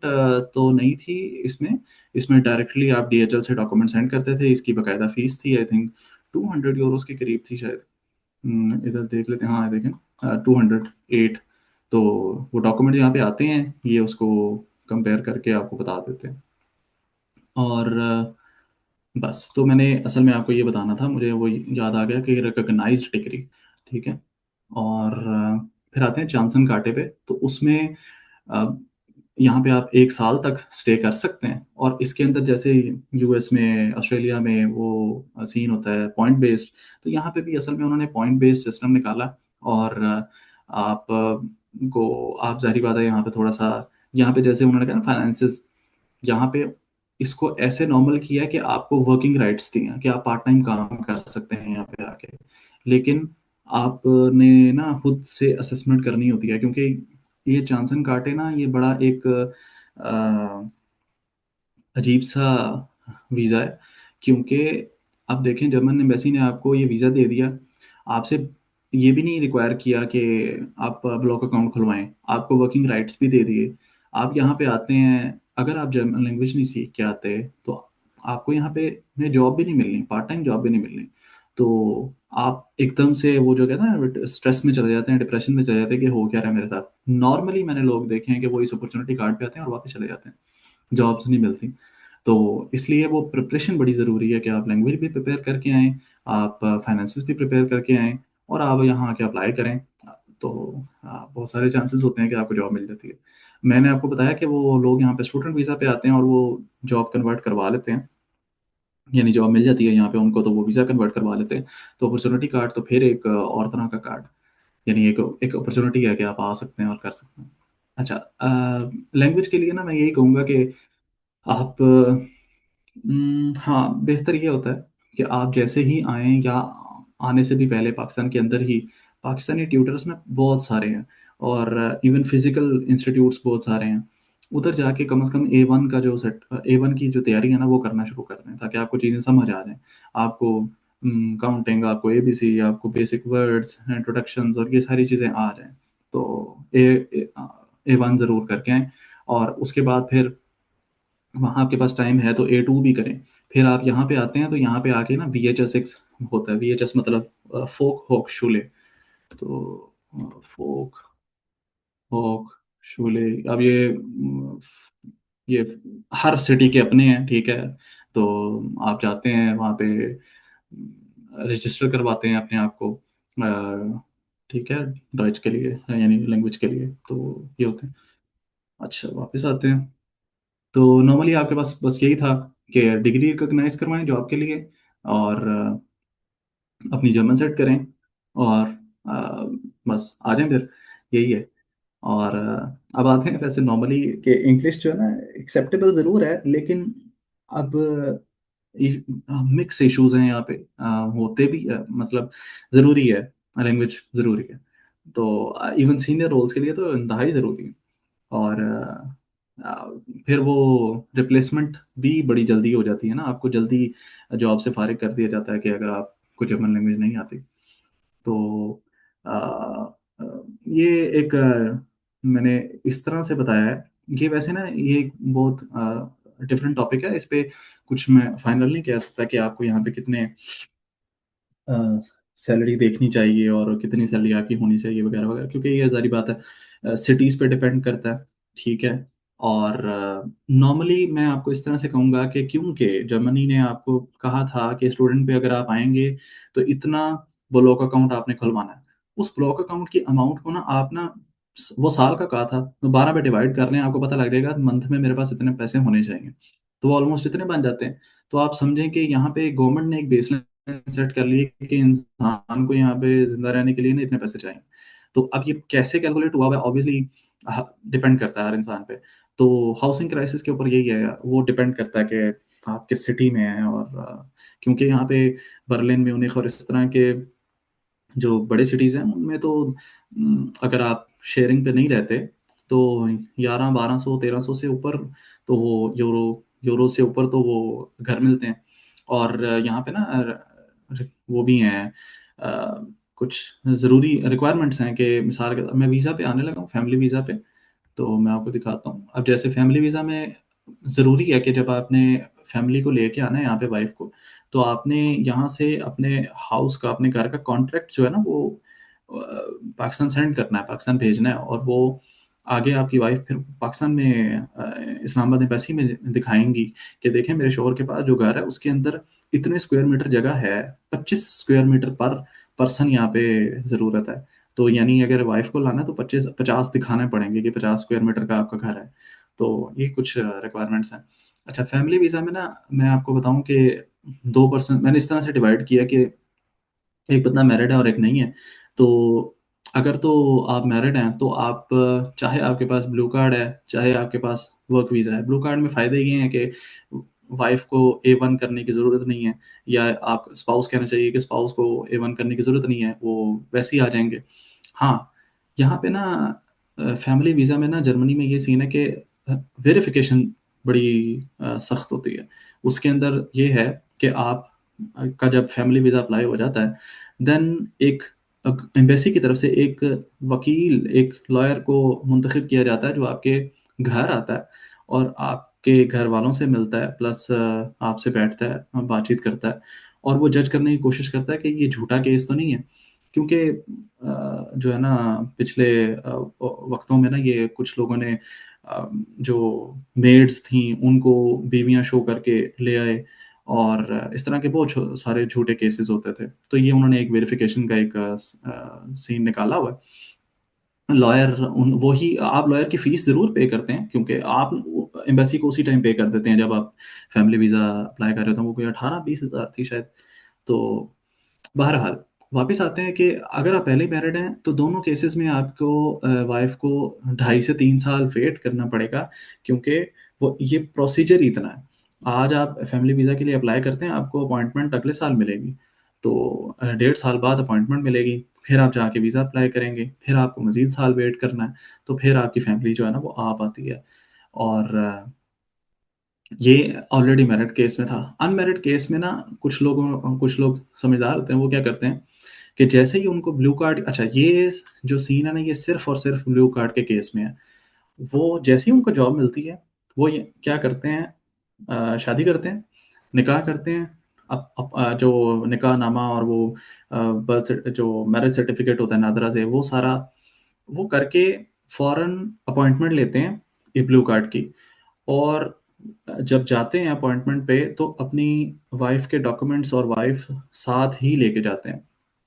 तो नहीं थी इसमें, इसमें डायरेक्टली आप डीएचएल से डॉक्यूमेंट सेंड करते थे। इसकी बाकायदा फीस थी, आई थिंक 200 यूरोज़ के करीब थी शायद। इधर देख लेते हैं, हाँ देखें 208। तो वो डॉक्यूमेंट यहाँ पे आते हैं, ये उसको कंपेयर करके आपको बता देते हैं। और बस, तो मैंने असल में आपको ये बताना था, मुझे वो याद आ गया कि रिकॉग्नाइज्ड डिग्री, ठीक है। और फिर आते हैं जॉनसन कांटे पे, तो उसमें अ, यहाँ पे आप 1 साल तक स्टे कर सकते हैं, और इसके अंदर जैसे यूएस में, ऑस्ट्रेलिया में वो सीन होता है पॉइंट बेस्ड, तो यहाँ पे भी असल में उन्होंने पॉइंट बेस्ड सिस्टम निकाला। और आप ज़ाहिर बात है यहाँ पे थोड़ा सा, यहाँ पे जैसे उन्होंने कहा ना फाइनेंसिस, यहाँ पे इसको ऐसे नॉर्मल किया है कि आपको वर्किंग राइट्स दिए हैं कि आप पार्ट टाइम काम कर सकते हैं यहाँ पे आके, लेकिन आपने ना खुद से असेसमेंट करनी होती है, क्योंकि ये जॉनसन कार्टे ना ये बड़ा एक अजीब सा वीज़ा है। क्योंकि आप देखें, जर्मन एम्बेसी ने आपको ये वीज़ा दे दिया, आपसे ये भी नहीं रिक्वायर किया कि आप ब्लॉक अकाउंट खुलवाएं, आपको वर्किंग राइट्स भी दे दिए। आप यहाँ पे आते हैं, अगर आप जर्मन लैंग्वेज नहीं सीख के आते तो आपको यहाँ पे में जॉब भी नहीं मिलनी, पार्ट टाइम जॉब भी नहीं मिलनी। तो आप एकदम से वो जो कहते हैं ना स्ट्रेस में चले जाते हैं, डिप्रेशन में चले जाते हैं कि हो क्या रहा है मेरे साथ। नॉर्मली मैंने लोग देखे हैं कि वो इस अपॉर्चुनिटी कार्ड पे आते हैं और वापस चले जाते हैं, जॉब्स नहीं मिलती। तो इसलिए वो प्रिपरेशन बड़ी ज़रूरी है कि आप लैंग्वेज भी प्रिपेयर करके आएँ, आप फाइनेंसेस भी प्रिपेयर करके आएँ, और आप यहाँ आके अप्लाई करें। तो बहुत सारे चांसेस होते हैं कि आपको जॉब मिल जाती है। मैंने आपको बताया कि वो लोग यहाँ पे स्टूडेंट वीज़ा पे आते हैं और वो जॉब कन्वर्ट करवा लेते हैं, यानी जॉब मिल जाती है यहाँ पे उनको, तो वो वीज़ा कन्वर्ट करवा लेते हैं। तो अपॉर्चुनिटी कार्ड तो फिर एक और तरह का कार्ड, यानी एक एक अपॉर्चुनिटी है कि आप आ सकते हैं और कर सकते हैं। अच्छा, लैंग्वेज के लिए ना मैं यही कहूँगा कि आप हाँ, बेहतर ये होता है कि आप जैसे ही आएँ या आने से भी पहले पाकिस्तान के अंदर ही पाकिस्तानी ट्यूटर्स ना बहुत सारे हैं, और इवन फिज़िकल इंस्टीट्यूट्स बहुत सारे हैं। उधर जाके कम से कम ए1 का जो ए1 की जो तैयारी है ना वो करना शुरू कर दें, ताकि आपको चीज़ें समझ आ जाएँ। आपको काउंटिंग, आपको एबीसी, आपको बेसिक वर्ड्स, इंट्रोडक्शंस और ये सारी चीज़ें आ जाएँ। तो ए1 ज़रूर करके आएँ, और उसके बाद फिर वहाँ आपके पास टाइम है तो ए2 भी करें। फिर आप यहाँ पे आते हैं तो यहाँ पे आके ना वीएचएस6 होता है। वीएचएस मतलब फोक होक शूले। तो फोक होक शूले, अब ये हर सिटी के अपने हैं, ठीक है। तो आप जाते हैं वहाँ पे, रजिस्टर करवाते हैं अपने आप को, ठीक है, डॉइच के लिए, यानी लैंग्वेज के लिए। तो ये होते हैं। अच्छा, वापस आते हैं। तो नॉर्मली आपके पास बस यही था कि डिग्री रिकॉग्नाइज करवाएं जॉब के लिए, और अपनी जर्मन सेट करें, और अ, बस आ जाएं फिर, यही है। और अब आते हैं वैसे नॉर्मली कि इंग्लिश जो है ना एक्सेप्टेबल ज़रूर है, लेकिन अब मिक्स इश्यूज हैं यहाँ पे, होते भी मतलब ज़रूरी है, लैंग्वेज ज़रूरी है। तो इवन सीनियर रोल्स के लिए तो इंतहाई ज़रूरी है। और फिर वो रिप्लेसमेंट भी बड़ी जल्दी हो जाती है ना, आपको जल्दी जॉब से फारिग कर दिया जाता है कि अगर आपको जर्मन लैंग्वेज नहीं आती। तो अ, अ, ये एक मैंने इस तरह से बताया है। ये वैसे ना ये एक बहुत डिफरेंट टॉपिक है, इस पे कुछ मैं फाइनल नहीं कह सकता कि आपको यहाँ पे कितने सैलरी देखनी चाहिए और कितनी सैलरी आपकी होनी चाहिए वगैरह वगैरह, क्योंकि ये ज़ाहिर बात है सिटीज़ पे डिपेंड करता है, ठीक है। और नॉर्मली मैं आपको इस तरह से कहूँगा कि क्योंकि जर्मनी ने आपको कहा था कि स्टूडेंट पे अगर आप आएंगे तो इतना ब्लॉक अकाउंट आपने खुलवाना है। उस ब्लॉक अकाउंट की अमाउंट को ना आप ना वो साल का कहा था तो 12 में डिवाइड कर लें, आपको पता लग जाएगा मंथ में मेरे पास इतने पैसे होने चाहिए, तो वो ऑलमोस्ट इतने बन जाते हैं। तो आप समझें कि यहाँ पे गवर्नमेंट ने एक बेसलाइन सेट कर ली है कि इंसान को यहाँ पे जिंदा रहने के लिए ना इतने पैसे चाहिए। तो अब ये कैसे कैलकुलेट हुआ है, ऑब्वियसली डिपेंड करता है हर इंसान पे। तो हाउसिंग क्राइसिस के ऊपर यही है, वो डिपेंड करता है कि आप किस सिटी में हैं, और क्योंकि यहाँ पे बर्लिन, म्यूनिख और इस तरह के जो बड़े सिटीज़ हैं उनमें तो अगर आप शेयरिंग पे नहीं रहते तो 11 1200 1300 से ऊपर तो वो यूरो यूरो से ऊपर तो वो घर मिलते हैं। और यहाँ पे ना वो भी हैं, कुछ ज़रूरी रिक्वायरमेंट्स हैं कि मिसाल के मैं वीज़ा पे आने लगा हूँ, फैमिली वीज़ा पे। तो मैं आपको दिखाता हूँ। अब जैसे फैमिली वीज़ा में ज़रूरी है कि जब आपने फैमिली को लेके आना है यहाँ पे वाइफ़ को, तो आपने यहाँ से अपने हाउस का, अपने घर का कॉन्ट्रैक्ट जो है ना वो पाकिस्तान सेंड करना है, पाकिस्तान भेजना है, और वो आगे आपकी वाइफ़ फिर पाकिस्तान में इस्लामाबाद एम्बेसी में दिखाएँगी कि देखें मेरे शौहर के पास जो घर है उसके अंदर इतने स्क्वायर मीटर जगह है, 25 स्क्वायर मीटर पर पर्सन यहाँ पे ज़रूरत है। तो यानी अगर वाइफ़ को लाना है तो 25 50 दिखाने पड़ेंगे कि 50 स्क्वायर मीटर का आपका घर है। तो ये कुछ रिक्वायरमेंट्स हैं। अच्छा, फैमिली वीज़ा में ना मैं आपको बताऊँ कि 2 पर्सन मैंने इस तरह से डिवाइड किया कि एक बंदा मैरिड है और एक नहीं है। तो अगर तो आप मैरिड हैं तो आप चाहे आपके पास ब्लू कार्ड है, चाहे आपके पास वर्क वीज़ा है। ब्लू कार्ड में फ़ायदे ये हैं कि वाइफ़ को A1 करने की ज़रूरत नहीं है, या आप स्पाउस कहना चाहिए कि स्पाउस को A1 करने की ज़रूरत नहीं है, वो वैसे ही आ जाएँगे। हाँ, यहाँ पे ना फैमिली वीज़ा में ना जर्मनी में ये सीन है कि वेरिफ़िकेशन बड़ी सख्त होती है। उसके अंदर ये है कि आप का जब फैमिली वीज़ा अप्लाई हो जाता है, देन एक एम्बेसी की तरफ से एक वकील, एक लॉयर को मुंतखब किया जाता है जो आपके घर आता है और आपके घर वालों से मिलता है, प्लस आपसे बैठता है, बातचीत करता है, और वो जज करने की कोशिश करता है कि ये झूठा केस तो नहीं है। क्योंकि जो है ना पिछले वक़्तों में ना ये कुछ लोगों ने जो मेड्स थीं उनको बीवियाँ शो करके ले आए, और इस तरह के बहुत सारे झूठे केसेस होते थे। तो ये उन्होंने एक वेरिफ़िकेशन का एक सीन निकाला हुआ है। लॉयर उन वही आप लॉयर की फ़ीस ज़रूर पे करते हैं, क्योंकि आप वो एम्बेसी को उसी टाइम पे कर देते हैं जब आप फैमिली वीज़ा अप्लाई कर रहे हो, तो वो कोई 18-20 हज़ार थी शायद। तो बहरहाल, वापस आते हैं कि अगर आप पहले ही मैरिड हैं, तो दोनों केसेज़ में आपको वाइफ़ को 2.5 से 3 साल वेट करना पड़ेगा, क्योंकि वो ये प्रोसीजर ही इतना है। आज आप फैमिली वीज़ा के लिए अप्लाई करते हैं, आपको अपॉइंटमेंट अगले साल मिलेगी। तो 1.5 साल बाद अपॉइंटमेंट मिलेगी, फिर आप जाके वीज़ा अप्लाई करेंगे, फिर आपको मज़ीद साल वेट करना है, तो फिर आपकी फैमिली जो है ना वो आ पाती है। और ये ऑलरेडी मैरिड केस में था। अनमैरिड केस में ना कुछ लोग समझदार होते हैं, वो क्या करते हैं कि जैसे ही उनको ब्लू कार्ड, अच्छा ये जो सीन है ना ये सिर्फ़ और सिर्फ़ ब्लू कार्ड के केस में है। वो जैसे ही उनको जॉब मिलती है, वो ये क्या करते हैं, शादी करते हैं, निकाह करते हैं। जो निकाहनामा और वो बर्थ सर्ट जो मैरिज सर्टिफ़िकेट होता है नादरा से, वो सारा वो करके फ़ौरन अपॉइंटमेंट लेते हैं ये ब्लू कार्ड की। और जब जाते हैं अपॉइंटमेंट पे तो अपनी वाइफ़ के डॉक्यूमेंट्स और वाइफ़ साथ ही लेके जाते हैं।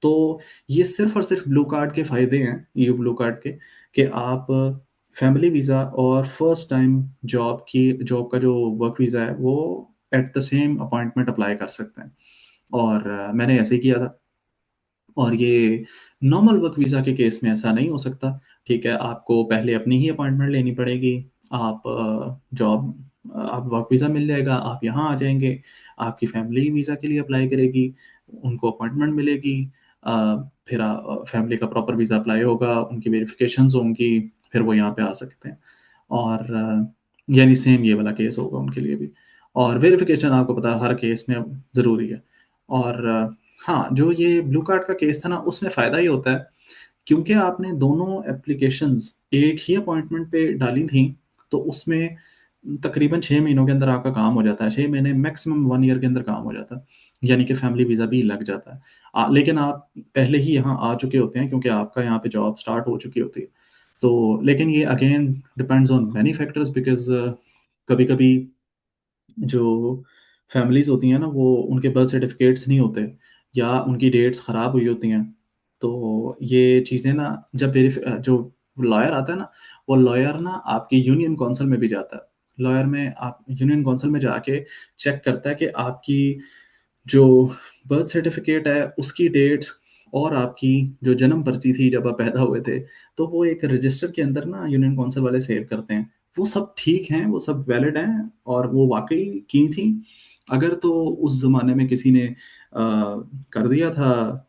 तो ये सिर्फ़ और सिर्फ़ ब्लू कार्ड के फ़ायदे हैं, ईयू ब्लू कार्ड के, कि आप फैमिली वीज़ा और फर्स्ट टाइम जॉब का जो वर्क वीज़ा है, वो at the same appointment apply कर सकते हैं। और मैंने ऐसे ही किया था। और ये नॉर्मल वर्क वीज़ा के केस में ऐसा नहीं हो सकता, ठीक है? आपको पहले अपनी ही अपॉइंटमेंट लेनी पड़ेगी। आप आप वर्क वीज़ा मिल जाएगा, आप यहाँ आ जाएँगे, आपकी फैमिली वीज़ा के लिए अप्लाई करेगी, उनको अपॉइंटमेंट मिलेगी। फिर फैमिली का प्रॉपर वीज़ा अप्लाई होगा, उनकी वेरिफ़िकेशंस होंगी, फिर वो यहाँ पे आ सकते हैं। और यानी सेम ये वाला केस होगा उनके लिए भी। और वेरिफ़िकेशन आपको पता है हर केस में अब ज़रूरी है। और हाँ, जो ये ब्लू कार्ड का केस था ना, उसमें फ़ायदा ये होता है, क्योंकि आपने दोनों एप्लीकेशंस एक ही अपॉइंटमेंट पे डाली थीं, तो उसमें तकरीबन 6 महीनों के अंदर आपका काम हो जाता है। 6 महीने मैक्सिमम 1 ईयर के अंदर काम हो जाता है, यानी कि फैमिली वीज़ा भी लग जाता है। लेकिन आप पहले ही यहाँ आ चुके होते हैं, क्योंकि आपका यहाँ पे जॉब स्टार्ट हो चुकी होती है। तो लेकिन ये again depends on many factors, because कभी-कभी जो फैमिलीज़ होती हैं ना, वो उनके बर्थ सर्टिफ़िकेट्स नहीं होते, या उनकी डेट्स ख़राब हुई होती हैं। तो ये चीज़ें ना जब जो लॉयर आता है ना, वो लॉयर ना आपकी यूनियन काउंसिल में भी जाता है। लॉयर में आप यूनियन काउंसिल में जाके चेक करता है कि आपकी जो बर्थ सर्टिफ़िकेट है, उसकी डेट्स और आपकी जो जन्म पर्ची थी जब आप पैदा हुए थे, तो वो एक रजिस्टर के अंदर ना यूनियन काउंसिल वाले सेव करते हैं। वो सब ठीक हैं, वो सब वैलिड हैं और वो वाक़ई की थी। अगर तो उस ज़माने में किसी ने कर दिया था,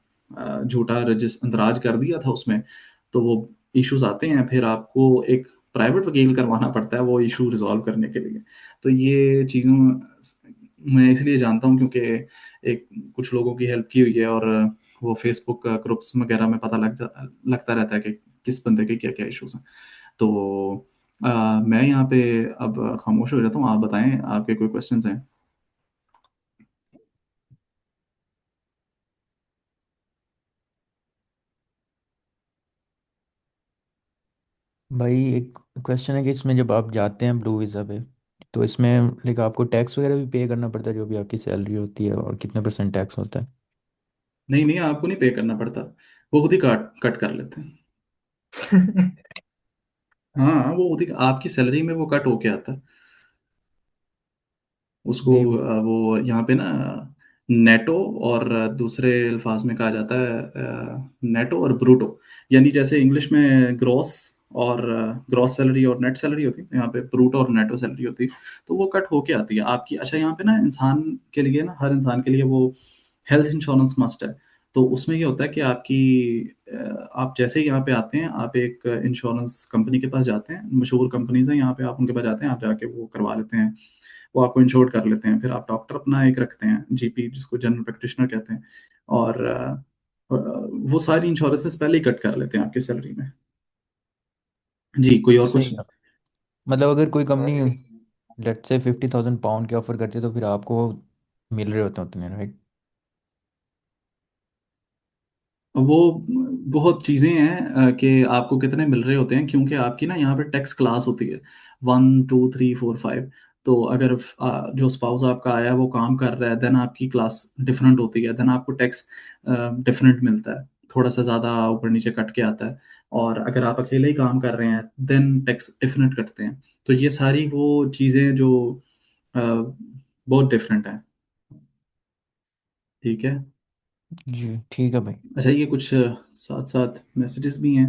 झूठा इंदराज कर दिया था उसमें, तो वो इश्यूज़ आते हैं। फिर आपको एक प्राइवेट वकील करवाना पड़ता है वो इशू रिजॉल्व करने के लिए। तो ये चीज़ों मैं इसलिए जानता हूँ क्योंकि एक कुछ लोगों की हेल्प की हुई है, और वो फेसबुक ग्रुप्स वगैरह में पता लगता रहता है कि किस बंदे के क्या क्या इश्यूज हैं। तो मैं यहाँ पे अब खामोश हो जाता हूँ, आप बताएं आपके कोई क्वेश्चंस हैं। भाई एक क्वेश्चन है कि इसमें जब आप जाते हैं ब्लू वीज़ा पे, तो इसमें लाइक आपको टैक्स वगैरह भी पे करना पड़ता है जो भी आपकी सैलरी होती है, और कितने % टैक्स होता है? नहीं नहीं, आपको नहीं पे करना पड़ता, वो खुद ही कट कट कर लेते हैं। हाँ, वो खुद ही आपकी सैलरी में वो कट होके आता है। उसको नहीं। वो यहाँ पे ना नेटो और दूसरे अल्फाज में कहा जाता है नेटो और ब्रूटो। यानी जैसे इंग्लिश में ग्रॉस और ग्रॉस सैलरी और नेट सैलरी होती है, यहाँ पे ब्रूटो और नेटो सैलरी होती है। तो वो कट होके आती है आपकी। अच्छा, यहाँ पे ना इंसान के लिए ना, हर इंसान के लिए वो हेल्थ इंश्योरेंस मस्ट है। तो उसमें ये होता है कि आपकी आप जैसे ही यहाँ पे आते हैं, आप एक इंश्योरेंस कंपनी के पास जाते हैं, मशहूर कंपनीज हैं यहाँ पे, आप उनके पास जाते हैं, आप जाके वो करवा लेते हैं, वो आपको इंश्योर कर लेते हैं। फिर आप डॉक्टर अपना एक रखते हैं, जीपी जिसको जनरल प्रैक्टिशनर कहते हैं, और वो सारी इंश्योरेंसेस पहले ही कट कर लेते हैं आपकी सैलरी में। जी, कोई और सही क्वेश्चन? है। मतलब अगर कोई कंपनी लेट्स से £50,000 के ऑफर करती है तो फिर आपको मिल रहे होते हैं उतने, राइट? वो बहुत चीज़ें हैं कि आपको कितने मिल रहे होते हैं, क्योंकि आपकी ना यहाँ पे टैक्स क्लास होती है 1 2 3 4 5। तो अगर जो स्पाउस आपका आया है वो काम कर रहा है, देन आपकी क्लास डिफरेंट होती है, देन आपको टैक्स डिफरेंट मिलता है, थोड़ा सा ज़्यादा ऊपर नीचे कट के आता है। और अगर आप अकेले ही काम कर रहे हैं देन टैक्स डिफरेंट कटते हैं। तो ये सारी वो चीज़ें जो अ, बहुत डिफरेंट हैं। ठीक है। जी ठीक है भाई। अच्छा, ये कुछ साथ साथ मैसेजेस भी हैं।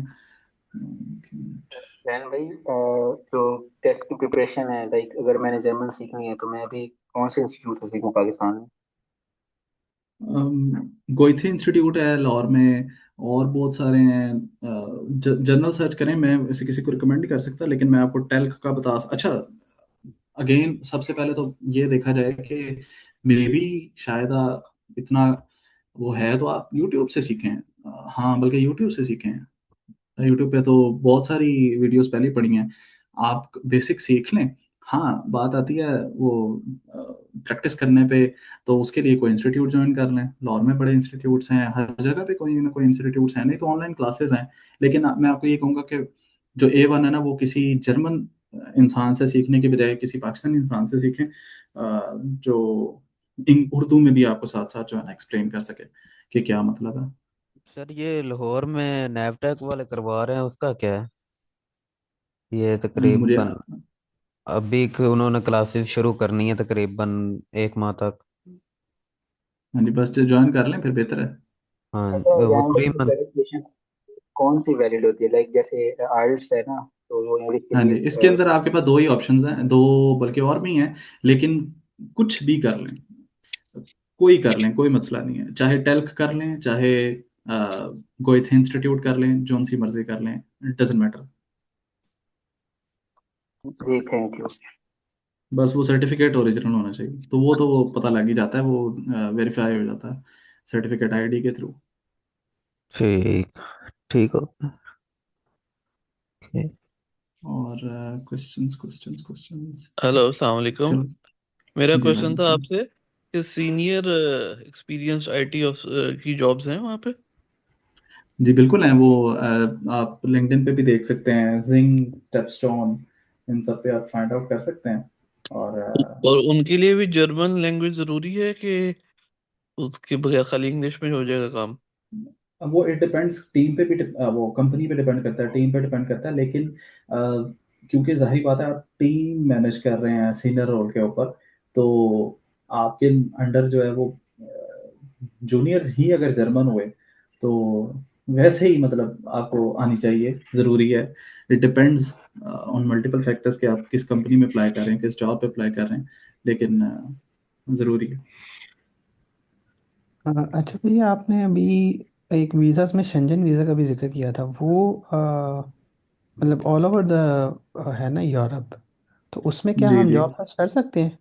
रैन भाई, जो टेस्ट की प्रिपरेशन है, लाइक अगर मैंने जर्मन सीखनी है तो मैं अभी कौन से इंस्टीट्यूट से सीखूं पाकिस्तान में? गोइथे इंस्टीट्यूट है लाहौर में, और बहुत सारे हैं। जनरल सर्च करें, मैं वैसे किसी को रिकमेंड नहीं कर सकता, लेकिन मैं आपको टेल्क का अच्छा, अगेन सबसे पहले तो ये देखा जाए कि मे बी शायद इतना वो है तो आप यूट्यूब से सीखें। हाँ, बल्कि यूट्यूब से सीखें। यूट्यूब पे तो बहुत सारी वीडियोस पहले ही पड़ी हैं, आप बेसिक सीख लें। हाँ, बात आती है वो प्रैक्टिस करने पे, तो उसके लिए कोई इंस्टीट्यूट ज्वाइन कर लें। लाहौर में बड़े इंस्टीट्यूट्स हैं, हर जगह पे कोई ना कोई इंस्टीट्यूट्स हैं, नहीं तो ऑनलाइन क्लासेस हैं। लेकिन मैं आपको ये कहूँगा कि जो A1 है ना, वो किसी जर्मन इंसान से सीखने के बजाय किसी पाकिस्तानी इंसान से सीखें, जो उर्दू में भी आपको साथ साथ जो है ना एक्सप्लेन कर सके कि क्या मतलब है। सर ये लाहौर में नैवटेक वाले करवा रहे हैं, उसका क्या है? ये मुझे तकरीबन अभी उन्होंने क्लासेस शुरू करनी है तकरीबन 1 माह तक। यानी बस ज्वाइन कर लें फिर बेहतर है। हाँ, वो रैन भाई, 3 मंथ। वेरिफिकेशन कौन सी वैलिड होती है? लाइक जैसे आइल्स है ना, तो वो इंग्लिश के हाँ लिए जी, इसके अंदर आपके पास दो ही ऑप्शंस हैं, दो बल्कि और भी हैं, लेकिन कुछ भी कर लें, कोई कर लें, कोई मसला नहीं है। चाहे टेल्क कर लें, चाहे गोएथे इंस्टीट्यूट कर लें, जोन सी मर्जी कर लें, इट डजेंट मैटर। जी थैंक यू। बस वो सर्टिफिकेट ओरिजिनल होना चाहिए, तो वो पता लग ही जाता है, वो वेरीफाई हो जाता है सर्टिफिकेट आईडी के थ्रू। ठीक। ठीक हो। और क्वेश्चंस क्वेश्चंस क्वेश्चंस। हेलो, अस्सलाम वालेकुम। चलो। मेरा जी क्वेश्चन वालेकुम था सलाम। आपसे कि सीनियर एक्सपीरियंस आईटी की जॉब्स हैं वहाँ पे? जी बिल्कुल हैं वो। आप लिंक्डइन पे भी देख सकते हैं, जिंग, स्टेपस्टोन, इन सब पे आप फाइंड आउट कर सकते हैं। और और उनके लिए भी जर्मन लैंग्वेज ज़रूरी है कि उसके बगैर खाली इंग्लिश में हो जाएगा काम? अब वो इट डिपेंड्स, टीम पे भी वो कंपनी पे डिपेंड करता है, टीम पे डिपेंड करता है। लेकिन क्योंकि जाहिर बात है, आप टीम मैनेज कर रहे हैं सीनियर रोल के ऊपर, तो आपके अंडर जो है वो जूनियर्स ही अगर जर्मन हुए, तो वैसे ही मतलब आपको आनी चाहिए, ज़रूरी है। It depends on multiple factors कि आप किस कंपनी में अप्लाई कर रहे हैं, किस जॉब पे अप्लाई कर रहे हैं, लेकिन ज़रूरी है। अच्छा भैया, आपने अभी एक वीज़ा में शेंजन वीज़ा का भी जिक्र किया था, वो मतलब ऑल ओवर द है ना यूरोप, तो उसमें क्या जी हम जी। जॉब सर्च कर सकते हैं?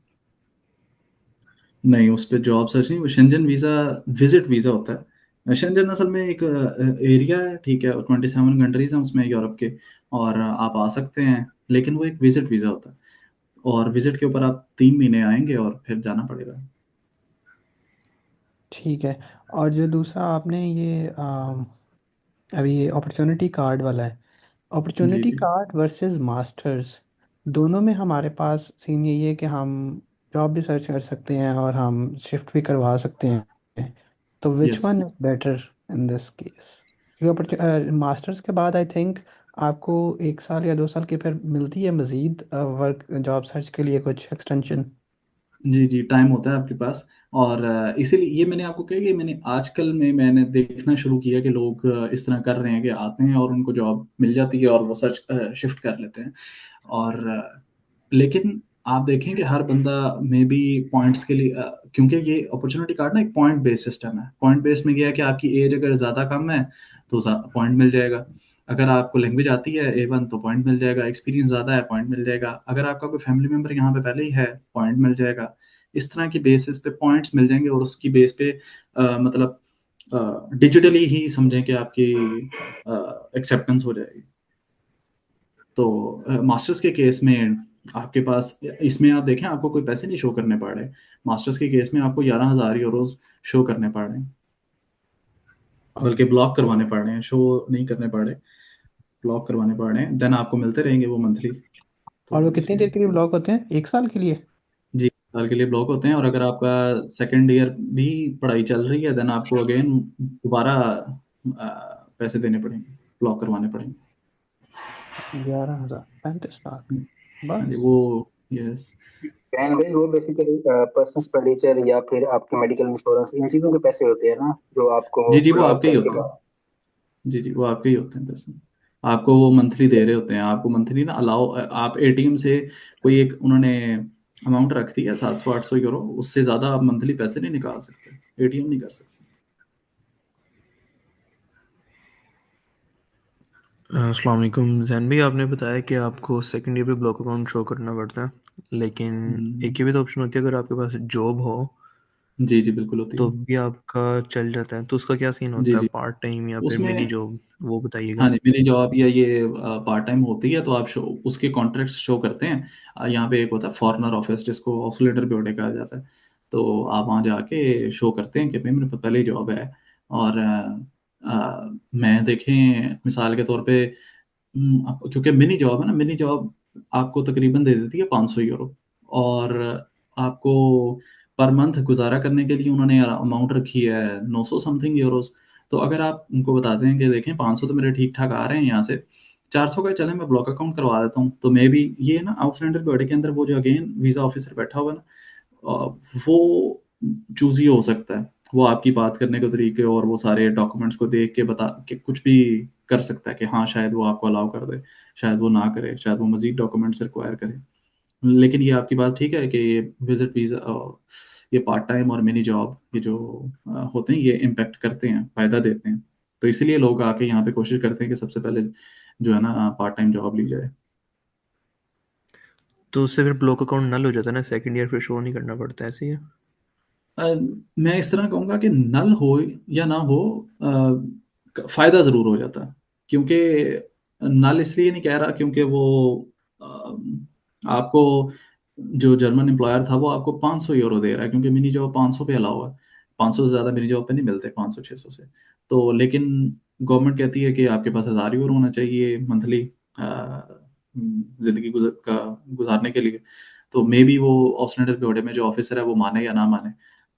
नहीं, उस पे जॉब सर्च नहीं, वो शेंजन वीज़ा विजिट वीज़ा होता है। शेंजन असल में एक एरिया है, ठीक है, 27 कंट्रीज हैं उसमें यूरोप के, और आप आ सकते हैं, लेकिन वो एक विजिट वीज़ा होता है, और विजिट के ऊपर आप 3 महीने आएंगे और फिर जाना पड़ेगा। ठीक है। और जो दूसरा आपने ये अभी ये अपॉर्चुनिटी कार्ड वाला है, जी अपॉर्चुनिटी जी। कार्ड वर्सेस मास्टर्स, दोनों में हमारे पास सीन यही है कि हम जॉब भी सर्च कर सकते हैं और हम शिफ्ट भी करवा सकते हैं, तो which yes. One is better in this case? क्योंकि मास्टर्स के बाद आई थिंक आपको 1 साल या 2 साल की फिर मिलती है मज़ीद वर्क जॉब सर्च के लिए कुछ एक्सटेंशन। जी जी, टाइम होता है आपके पास, और इसीलिए ये मैंने आपको कहा कि मैंने आजकल में मैंने देखना शुरू किया कि लोग इस तरह कर रहे हैं कि आते हैं और उनको जॉब मिल जाती है और वो सर्च शिफ्ट कर लेते हैं, और लेकिन आप देखें कि हर बंदा में भी पॉइंट्स के लिए क्योंकि ये अपॉर्चुनिटी कार्ड ना एक पॉइंट बेस्ड सिस्टम है। पॉइंट बेस्ड में ये है कि आपकी एज अगर ज़्यादा कम है तो पॉइंट मिल जाएगा, अगर आपको लैंग्वेज आती है A1 तो पॉइंट मिल जाएगा, एक्सपीरियंस ज़्यादा है पॉइंट मिल जाएगा, अगर आपका कोई फैमिली मेम्बर यहाँ पे पहले ही है पॉइंट मिल जाएगा। इस तरह की बेसिस पे पॉइंट्स मिल जाएंगे, और उसकी बेस पे मतलब डिजिटली ही समझें कि आपकी एक्सेप्टेंस हो जाएगी। तो मास्टर्स के केस में आपके पास, इसमें आप देखें आपको कोई पैसे नहीं शो करने पड़ रहे, मास्टर्स के केस में आपको 11,000 यूरोज शो करने पड़ रहे हैं, बल्कि ब्लॉक करवाने पड़ रहे हैं, शो नहीं करने पड़ रहे, ब्लॉक करवाने पड़ रहे हैं, देन आपको मिलते रहेंगे वो मंथली। और वो तो कितनी देर इसलिए के लिए ब्लॉक होते हैं? 1 साल के लिए? जी, साल के लिए ब्लॉक होते हैं, और अगर आपका सेकेंड ईयर भी पढ़ाई चल रही है देन आपको अगेन दोबारा पैसे देने पड़ेंगे, ब्लॉक करवाने पड़ेंगे। 11,000, 35 लाख, हाँ जी, बस। वो, यस। एंड भाई वो बेसिकली पर्सनल एक्सपेंडिचर या फिर आपके मेडिकल इंश्योरेंस इन चीजों के पैसे होते हैं ना, जो आपको जी जी, वो ब्लॉक आपके ही करके होते हैं। बाद। जी जी, वो आपके ही होते हैं पैसे, आपको वो मंथली दे रहे होते हैं, आपको मंथली ना अलाउ, आप एटीएम से कोई एक उन्होंने अमाउंट रख दी है 700-800 यूरो, उससे ज़्यादा आप मंथली पैसे नहीं निकाल सकते, एटीएम नहीं कर सकते। अस्सलाम वालेकुम जैन भाई, आपने बताया कि आपको सेकंड ईयर पे ब्लॉक अकाउंट शो करना पड़ता है, लेकिन एक ये भी तो ऑप्शन होती है, अगर आपके पास जॉब हो जी जी, बिल्कुल होती तो है। भी आपका चल जाता है, तो उसका क्या सीन जी होता है, जी, पार्ट टाइम या फिर मिनी उसमें, जॉब, वो बताइएगा। हाँ जी, मेरी जॉब या ये पार्ट टाइम होती है, तो आप शो उसके कॉन्ट्रैक्ट्स शो करते हैं। यहाँ पे एक होता है फॉरेनर ऑफिस जिसको ऑसिलेटर ब्यूरो कहा जाता है, तो आप वहाँ जाके शो करते हैं कि भाई मेरे पास पहले ही जॉब है, और मैं देखें मिसाल के तौर पे, क्योंकि मिनी जॉब है ना, मिनी जॉब आपको तकरीबन दे देती है 500 यूरो, और आपको पर मंथ गुजारा करने के लिए उन्होंने अमाउंट रखी है 900 समथिंग यूरोस। तो अगर आप उनको बताते हैं कि देखें 500 तो मेरे ठीक ठाक आ रहे हैं यहाँ से, 400 का चले मैं ब्लॉक अकाउंट करवा देता हूँ, तो मे बी ये ना आउटस्टैंडर बॉडी के अंदर वो जो अगेन वीज़ा ऑफिसर बैठा हुआ है ना, वो चूज़ी हो सकता है, वो आपकी बात करने के तरीके और वो सारे डॉक्यूमेंट्स को देख के बता के कुछ भी कर सकता है कि हाँ शायद वो आपको अलाउ कर दे, शायद वो ना करे, शायद वो मजीद डॉक्यूमेंट्स रिक्वायर करे। लेकिन ये आपकी बात ठीक है कि ये विजिट वीज़ा, ये पार्ट टाइम और मिनी जॉब, ये जो होते हैं, ये इम्पेक्ट करते हैं, फ़ायदा देते हैं, तो इसीलिए लोग आके यहाँ पे कोशिश करते हैं कि सबसे पहले जो है ना पार्ट टाइम जॉब ली जाए। तो उससे फिर ब्लॉक अकाउंट नल हो जाता है ना, सेकंड ईयर फिर शो नहीं करना पड़ता, ऐसे ही है। मैं इस तरह कहूँगा कि नल हो या ना हो, फायदा ज़रूर हो जाता है, क्योंकि नल इसलिए नहीं कह रहा क्योंकि वो आपको, जो जर्मन एम्प्लॉयर था वो आपको 500 यूरो दे रहा है, क्योंकि मिनी जॉब 500 पे अलाउ है, 500 से ज़्यादा मिनी जॉब पे नहीं मिलते, 500-600 से। तो लेकिन गवर्नमेंट कहती है कि आपके पास 1,000 यूरो होना चाहिए मंथली ज़िंदगी गुजारने के लिए, तो मे बी वो ऑस्टनेटर ब्यूरो में जो ऑफिसर है वो माने या ना माने,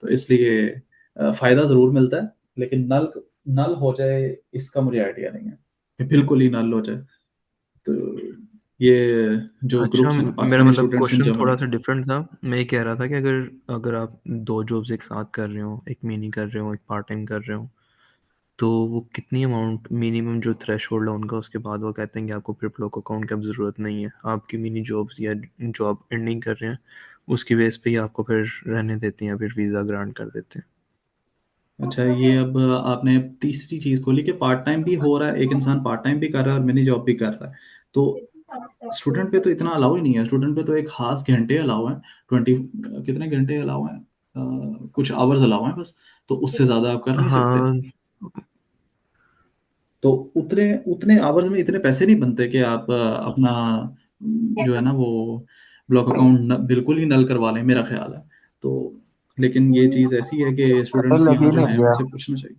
तो इसलिए फ़ायदा ज़रूर मिलता है, लेकिन नल नल हो जाए इसका मुझे आइडिया नहीं है कि बिल्कुल ही नल हो जाए। तो ये जो अच्छा, ग्रुप्स हैं ना मेरा पाकिस्तानी मतलब स्टूडेंट्स इन क्वेश्चन थोड़ा जर्मनी। सा डिफरेंट था। मैं ये कह रहा था कि अगर अगर आप दो जॉब्स एक साथ कर रहे हो, एक मिनी कर रहे हो, एक पार्ट टाइम कर रहे हो, तो वो कितनी अमाउंट मिनिमम जो थ्रेश होल्ड है उनका, उसके बाद वो कहते हैं कि आपको फिर ब्लॉक अकाउंट की अब ज़रूरत नहीं है, आपकी मिनी जॉब्स या जॉब एंडिंग कर रहे हैं उसकी बेस पे ही आपको फिर रहने देते हैं या फिर वीज़ा ग्रांट कर देते हैं। अच्छा, ये अब आपने तीसरी चीज़ खोली कि पार्ट टाइम भी हो रहा है, एक इंसान पार्ट टाइम भी कर रहा है और मिनी जॉब भी कर रहा है, तो स्टूडेंट पे तो इतना अलाउ ही नहीं है, स्टूडेंट पे तो एक खास घंटे अलाउ है, 20 कितने घंटे अलाउ हैं, कुछ आवर्स अलाउ हैं बस, तो उससे ज़्यादा आप कर नहीं सकते। हाँ तो उतने उतने आवर्स में इतने पैसे नहीं बनते कि आप अपना जो है ना वो ब्लॉक अकाउंट बिल्कुल ही नल करवा लें, मेरा ख्याल है। तो लेकिन ये चीज़ ऐसी है कि अरे स्टूडेंट्स यहाँ लगी जो नहीं हैं गया, उनसे पूछना चाहिए।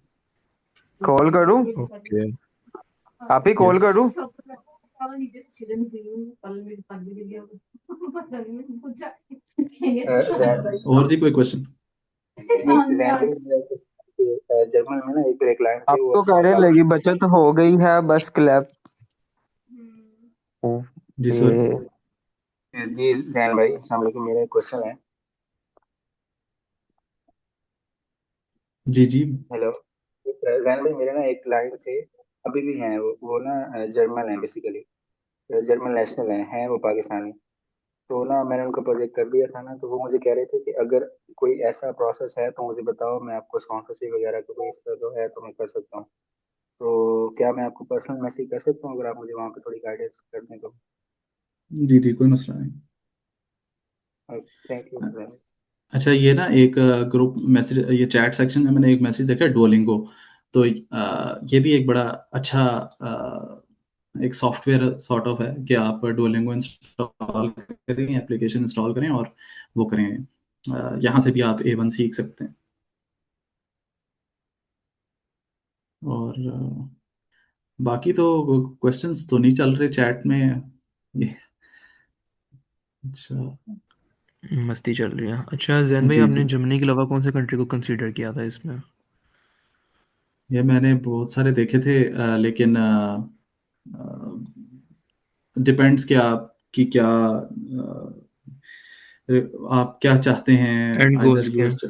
कॉल करूं? ओके। आप ही कॉल यस, करूं? जैन भाई, और जी कोई क्वेश्चन? नहीं जैन भाई, जर्मन में ना एक मेरे क्लाइंट थे, अब वो तो कह रहे लगी बचत हो गई है, बस क्लैप। जी सर। ओके जी जैन भाई, अस्सलाम वालेकुम, मेरा एक क्वेश्चन है। जी जी। हेलो जैन भाई, मेरे ना एक क्लाइंट थे, अभी भी हैं, वो ना जर्मन है बेसिकली, जर्मन नेशनल है वो पाकिस्तानी। तो ना मैंने उनका प्रोजेक्ट कर दिया था ना, तो वो मुझे कह रहे थे कि अगर कोई ऐसा प्रोसेस है तो मुझे बताओ, मैं आपको स्पॉन्सरशिप वगैरह का कोई इसका जो है तो मैं कर सकता हूँ। तो क्या मैं आपको पर्सनल मैसेज कर सकता हूँ, अगर आप मुझे वहाँ पे थोड़ी गाइडेंस कर दें तो? जी जी कोई मसला नहीं। Thank you. अच्छा, ये ना एक ग्रुप मैसेज, ये चैट सेक्शन में मैंने एक मैसेज देखा, डुओलिंगो। तो ये भी एक बड़ा अच्छा एक सॉफ्टवेयर सॉर्ट ऑफ है कि आप डुओलिंगो इंस्टॉल करें, एप्लीकेशन इंस्टॉल करें और वो करें, यहाँ से भी आप A1 सीख सकते हैं। और बाकी तो क्वेश्चंस तो नहीं चल रहे चैट में ये। अच्छा। मस्ती चल रही है। अच्छा जैन भाई, जी आपने जी, जर्मनी के अलावा कौन से कंट्री को कंसीडर किया था इसमें? ये मैंने बहुत सारे देखे थे, लेकिन डिपेंड्स कि आपकी क्या आप क्या चाहते हैं, एंड आइदर गोल्स क्या यूएस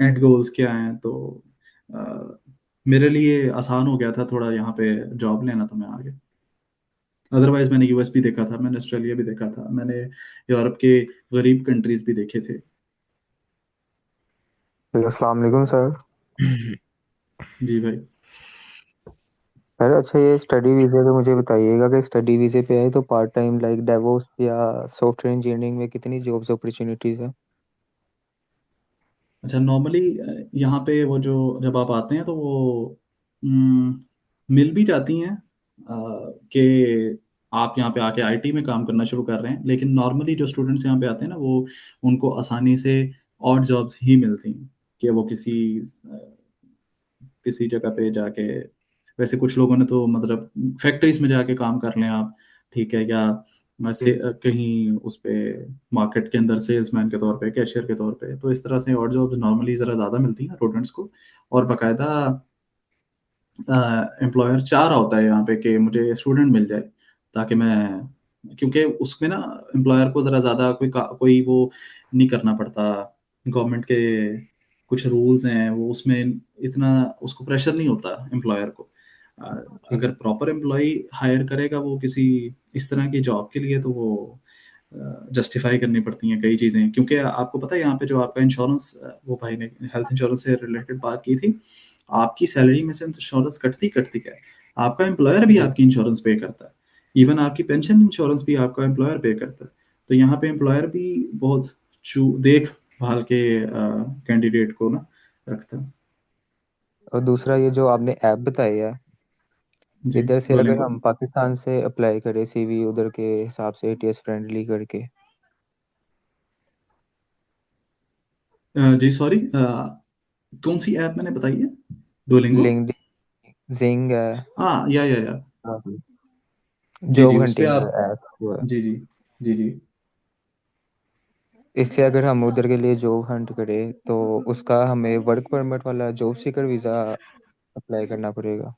एंड गोल्स क्या हैं। तो अ, मेरे लिए आसान हो गया था थोड़ा यहाँ पे जॉब लेना, तो मैं आ गया। अदरवाइज मैंने यूएस भी देखा था, मैंने ऑस्ट्रेलिया भी देखा था, मैंने यूरोप के गरीब कंट्रीज भी देखे थे। अस्सलाम वालेकुम सर। है? जी भाई। अरे अच्छा, ये स्टडी वीज़े का मुझे बताइएगा कि स्टडी वीज़े पे आए तो पार्ट टाइम लाइक डेवोस या सॉफ्टवेयर इंजीनियरिंग में कितनी जॉब्स अपॉर्चुनिटीज़ है? अच्छा, नॉर्मली यहाँ पे वो जो जब आप आते हैं तो वो हम्म, मिल भी जाती हैं कि आप यहाँ पे आके आईटी में काम करना शुरू कर रहे हैं, लेकिन नॉर्मली जो स्टूडेंट्स यहाँ पे आते हैं ना, वो उनको आसानी से और जॉब्स ही मिलती हैं कि वो किसी जगह पे जाके, वैसे कुछ लोगों ने तो मतलब फैक्ट्रीज में जाके काम कर लें आप, ठीक है, या से कहीं उस पे मार्केट के अंदर सेल्समैन के तौर पे, कैशियर के तौर पे, तो इस तरह से और जॉब्स नॉर्मली ज़रा ज़्यादा मिलती हैं स्टूडेंट्स को। और बाकायदा एम्प्लॉयर चाह रहा होता है यहाँ पे कि मुझे स्टूडेंट मिल जाए, ताकि मैं, क्योंकि उसमें ना एम्प्लॉयर को ज़रा ज़्यादा कोई वो नहीं करना पड़ता, गवर्नमेंट के कुछ रूल्स हैं वो, उसमें इतना उसको प्रेशर नहीं होता एम्प्लॉयर को। जी अगर प्रॉपर एम्प्लॉय हायर करेगा वो किसी इस तरह की जॉब के लिए, तो वो जस्टिफाई करनी पड़ती हैं कई चीज़ें, क्योंकि आपको पता है यहाँ पे जो आपका इंश्योरेंस, वो भाई ने हेल्थ इंश्योरेंस से रिलेटेड बात की थी, आपकी सैलरी में से इंश्योरेंस कटती कटती है, आपका एम्प्लॉयर भी जी। आपकी इंश्योरेंस पे करता है, इवन आपकी पेंशन इंश्योरेंस भी आपका एम्प्लॉयर पे करता है। तो यहाँ पे एम्प्लॉयर भी बहुत देख भाल के कैंडिडेट को ना रखता है। और दूसरा ये जो आपने ऐप बताई है, जी, इधर से अगर डुओलिंगो। हम पाकिस्तान से अप्लाई करें सीवी उधर के हिसाब से एटीएस फ्रेंडली करके, जी सॉरी, कौन सी ऐप मैंने बताई है? डुओलिंगो। लिंक्डइन, जिंग है, हाँ, या जी जी, जॉब उस पे हंटिंग आप, ऐप जो है, जी जी, जी जी। इससे अगर हम उधर के लिए जॉब हंट करें तो उसका हमें वर्क परमिट वाला जॉब सीकर वीज़ा अप्लाई करना पड़ेगा?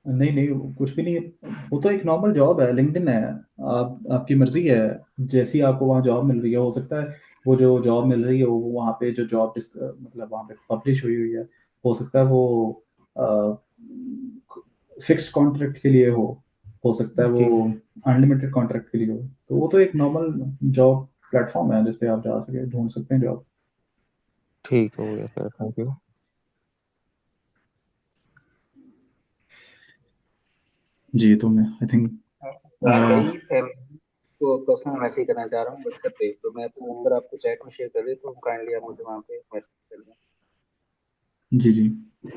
नहीं नहीं, वो कुछ भी नहीं है, वो तो एक नॉर्मल जॉब है, लिंक्डइन है। आप आपकी मर्जी है, जैसी आपको वहाँ जॉब मिल रही है, हो सकता है वो जो जॉब मिल रही है वो वहाँ पे जो जॉब मतलब वहाँ पे पब्लिश हुई हुई है, हो सकता है वो फिक्स्ड कॉन्ट्रैक्ट के लिए हो सकता है वो जी अनलिमिटेड कॉन्ट्रैक्ट के लिए हो। तो वो तो एक नॉर्मल जॉब प्लेटफॉर्म है जिस पे आप जा सके ढूंढ सकते हैं जॉब। ठीक हो गया सर, थैंक यू। जी, तो मैं आई थिंक जैन भाई मैं तो पर्सनल मैसेज करना चाह रहा हूँ व्हाट्सएप पे, तो मैं अपना नंबर आपको चैट में शेयर कर देता हूँ, काइंडली आप मुझे वहाँ पे मैसेज कर दें। जी जी, ठीक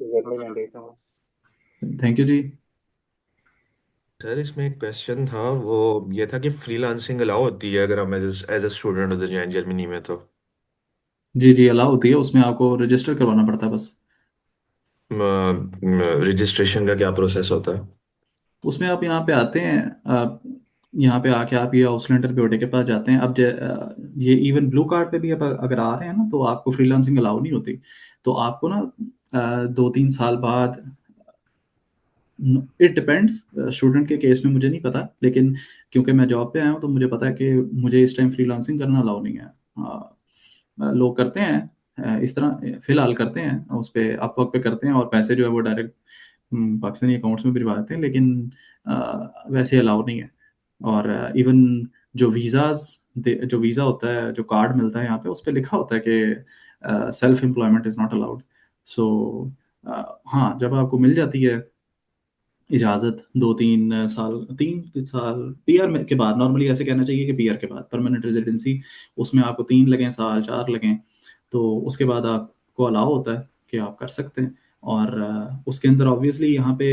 है, जर्मनी में भेजता हूँ। Thank you ji. सर इसमें एक क्वेश्चन था, वो ये था कि फ्रीलांसिंग अलाउ होती है अगर हम एज अ स्टूडेंट उधर जाएं जर्मनी में तो? जी जी, अलाउ होती है, उसमें आपको रजिस्टर करवाना पड़ता है बस। रजिस्ट्रेशन का क्या प्रोसेस होता है? उसमें आप यहाँ पे आते हैं, आप यहाँ पे आके आप ये हाउस रेंटर ब्यूरो के पास जाते हैं। अब ये इवन ब्लू कार्ड पे भी अब अगर आ रहे हैं ना, तो आपको फ्रीलांसिंग अलाउ नहीं होती। तो आपको ना 2-3 साल बाद, इट डिपेंड्स, स्टूडेंट के केस में मुझे नहीं पता, लेकिन क्योंकि मैं जॉब पे आया हूँ तो मुझे पता है कि मुझे इस टाइम फ्रीलांसिंग करना अलाउ नहीं है। लोग करते हैं, इस तरह फिलहाल करते हैं, उस पे अपवर्क पे करते हैं और पैसे जो है वो डायरेक्ट पाकिस्तानी अकाउंट्स में भिजवा देते हैं, लेकिन वैसे अलाउ नहीं है। और इवन जो जो वीज़ा होता है, जो कार्ड मिलता है यहाँ पे, उस पे लिखा होता है कि self employment is not allowed. So हाँ, जब आपको मिल जाती है इजाज़त 2-3 साल, 3 साल पीआर में के बाद, नॉर्मली ऐसे कहना चाहिए कि पीआर के बाद परमानेंट रेजिडेंसी, उसमें आपको 3 लगें साल, 4 लगें, तो उसके बाद आपको अलाउ होता है कि आप कर सकते हैं। और उसके अंदर ऑब्वियसली यहाँ पे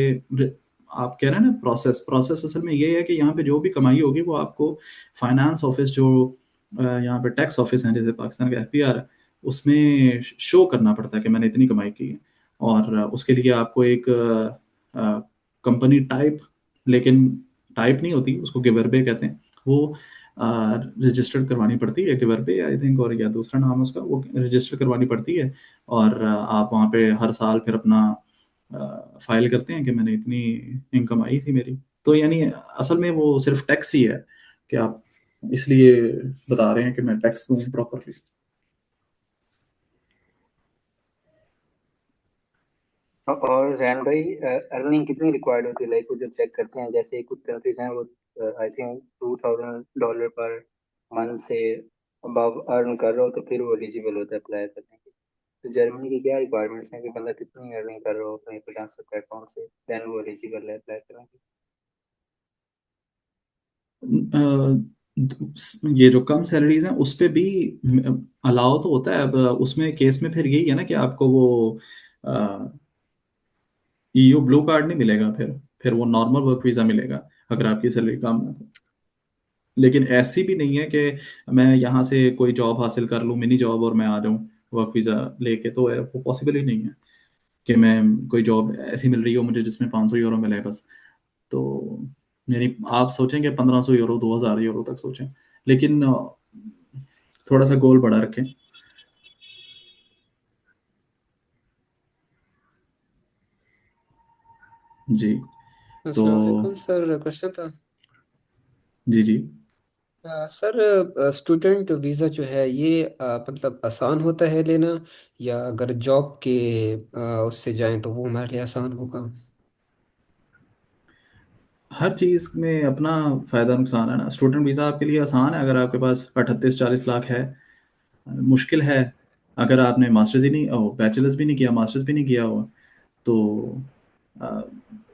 आप कह रहे हैं ना, प्रोसेस प्रोसेस असल में ये है कि यहाँ पे जो भी कमाई होगी वो आपको फाइनेंस ऑफिस, जो यहाँ पे टैक्स ऑफिस है जैसे पाकिस्तान का एफपीआर है, उसमें शो करना पड़ता है कि मैंने इतनी कमाई की है। और उसके लिए आपको एक कंपनी टाइप, लेकिन टाइप नहीं होती, उसको गिवर पे कहते हैं, वो रजिस्टर्ड करवानी पड़ती है, गिवर पे आई थिंक, और या दूसरा नाम है उसका, वो रजिस्टर करवानी पड़ती है। और आप वहाँ पे हर साल फिर अपना फाइल करते हैं कि मैंने इतनी इनकम आई थी मेरी। तो यानी असल में वो सिर्फ टैक्स ही है कि आप इसलिए बता रहे हैं कि मैं टैक्स दूँ प्रॉपरली। और जैन भाई अर्निंग कितनी रिक्वायर्ड होती है, लाइक वो जब चेक करते हैं, जैसे कुछ कंट्रीज हैं वो आई थिंक $2000 पर मंथ से अबव अर्न कर रहा हो तो फिर वो एलिजिबल होता है अप्लाई करने के। तो जर्मनी की क्या रिक्वायरमेंट्स हैं कि बंदा कितनी अर्निंग कर रहा हो अपने फ्रीलांसर प्लेटफॉर्म से, देन वो एलिजिबल है अप्लाई करने के? ये जो कम सैलरीज हैं उस पे भी अलाउ तो होता है। अब उसमें केस में फिर यही है ना कि आपको वो ईयू ब्लू कार्ड नहीं मिलेगा, फिर वो नॉर्मल वर्क वीज़ा मिलेगा अगर आपकी सैलरी कम है तो। लेकिन ऐसी भी नहीं है कि मैं यहाँ से कोई जॉब हासिल कर लूँ, मिनी जॉब, और मैं आ जाऊँ वर्क वीज़ा लेके, तो वो पॉसिबल ही नहीं है कि मैं कोई जॉब ऐसी मिल रही हो मुझे जिसमें 500 यूरो मिले बस। तो यानी आप सोचेंगे 1500 यूरो, 2000 यूरो तक सोचें, लेकिन थोड़ा सा गोल बड़ा रखें। जी। तो अस्सलाम वालेकुम सर, क्वेश्चन था। जी जी, सर, स्टूडेंट वीज़ा जो है ये मतलब आसान होता है लेना, या अगर जॉब के उससे जाएं तो वो हमारे लिए आसान होगा? हर चीज़ में अपना फ़ायदा नुकसान है ना। स्टूडेंट वीज़ा आपके लिए आसान है अगर आपके पास 38-40 लाख है। मुश्किल है अगर आपने मास्टर्स ही नहीं, बैचलर्स भी नहीं किया, मास्टर्स भी नहीं किया हुआ, तो अ,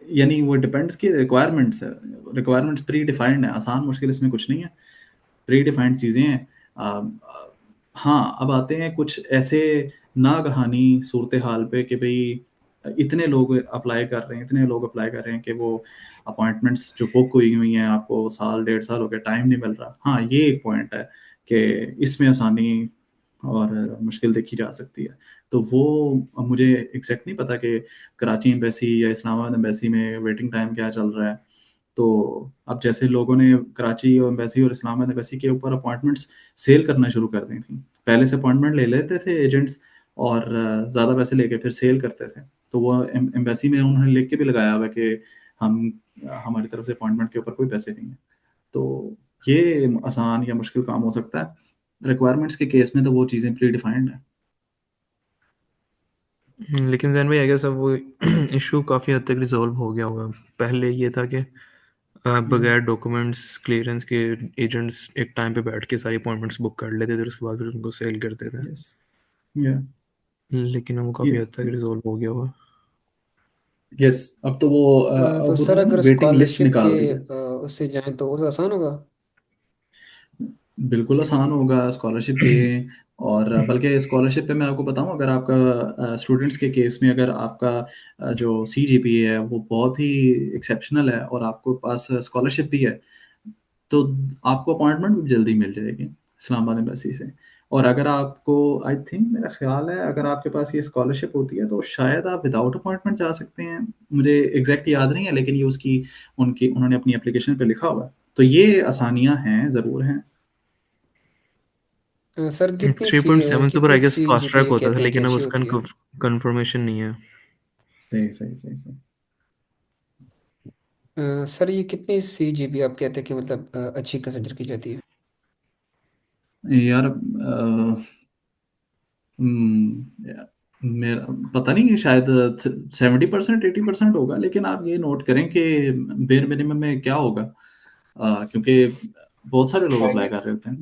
यानी वो डिपेंड्स की रिक्वायरमेंट्स है। रिक्वायरमेंट्स प्री डिफाइंड है, आसान मुश्किल इसमें कुछ नहीं है, प्री डिफाइंड चीज़ें हैं। हाँ, अब आते हैं कुछ ऐसे नागहानी सूरत हाल पे कि भई इतने लोग अप्लाई कर रहे हैं, इतने लोग अप्लाई कर रहे हैं कि वो अपॉइंटमेंट्स जो बुक हुई हुई हैं, आपको साल, 1.5 साल हो गए, टाइम नहीं मिल रहा। हाँ, ये एक पॉइंट है कि इसमें आसानी और मुश्किल देखी जा सकती है। तो वो अब मुझे एग्ज़ैक्ट नहीं पता कि कराची एम्बेसी या इस्लामाबाद एम्बेसी में वेटिंग टाइम क्या चल रहा है। तो अब जैसे लोगों ने कराची और एम्बेसी और इस्लामाबाद एम्बेसी के ऊपर अपॉइंटमेंट्स सेल करना शुरू कर दी थी। पहले से अपॉइंटमेंट ले लेते थे एजेंट्स, और ज़्यादा पैसे लेके फिर सेल करते थे। तो वो एम्बेसी में उन्होंने लिख के भी लगाया हुआ है कि हम हमारी तरफ से अपॉइंटमेंट के ऊपर कोई पैसे नहीं है। तो ये आसान या मुश्किल काम हो सकता है। रिक्वायरमेंट्स के केस में तो वो चीज़ें प्री डिफाइंड है। लेकिन जैन भाई आई गेस अब वो इशू काफ़ी हद तक रिजॉल्व हो गया होगा। पहले ये था कि बगैर डॉक्यूमेंट्स क्लियरेंस के एजेंट्स एक टाइम पे बैठ के सारी अपॉइंटमेंट्स बुक कर लेते थे और उसके बाद फिर उनको सेल करते थे। यस, या लेकिन अब वो ये काफ़ी हद तक रिजॉल्व हो गया होगा। यस, अब तो वो तो अब सर उन्होंने ना अगर वेटिंग लिस्ट स्कॉलरशिप के निकाल दी है। उससे जाएं तो वो आसान होगा। बिल्कुल आसान होगा स्कॉलरशिप पे। और बल्कि स्कॉलरशिप पे मैं आपको बताऊं, अगर आपका स्टूडेंट्स के केस में अगर आपका जो CGPA है वो बहुत ही एक्सेप्शनल है और आपको पास स्कॉलरशिप भी है, तो आपको अपॉइंटमेंट भी जल्दी मिल जाएगी इस्लामाबाद एम्बेसी से। और अगर आपको, आई थिंक मेरा ख्याल है, अगर आपके पास ये स्कॉलरशिप होती है तो शायद आप विदाउट अपॉइंटमेंट जा सकते हैं। मुझे एग्जैक्ट याद नहीं है, लेकिन ये उसकी उनकी उन्होंने अपनी एप्लीकेशन पे लिखा हुआ है। तो ये आसानियां हैं, ज़रूर हैं। सर 3.7 के ऊपर कितनी आई गेस सी फास्ट ट्रैक जीपीए होता था, कहते हैं कि लेकिन अब अच्छी उसका होती है। कंफर्मेशन नहीं है। सही सही सही सही। सर ये कितनी सी जीपीए आप कहते हैं कि मतलब अच्छी कंसिडर की जाती है। यार मेरा पता नहीं, शायद 70% 80% होगा, लेकिन आप ये नोट करें कि बेर मिनिमम में क्या होगा, क्योंकि बहुत सारे लोग अप्लाई कर रहे होते हैं।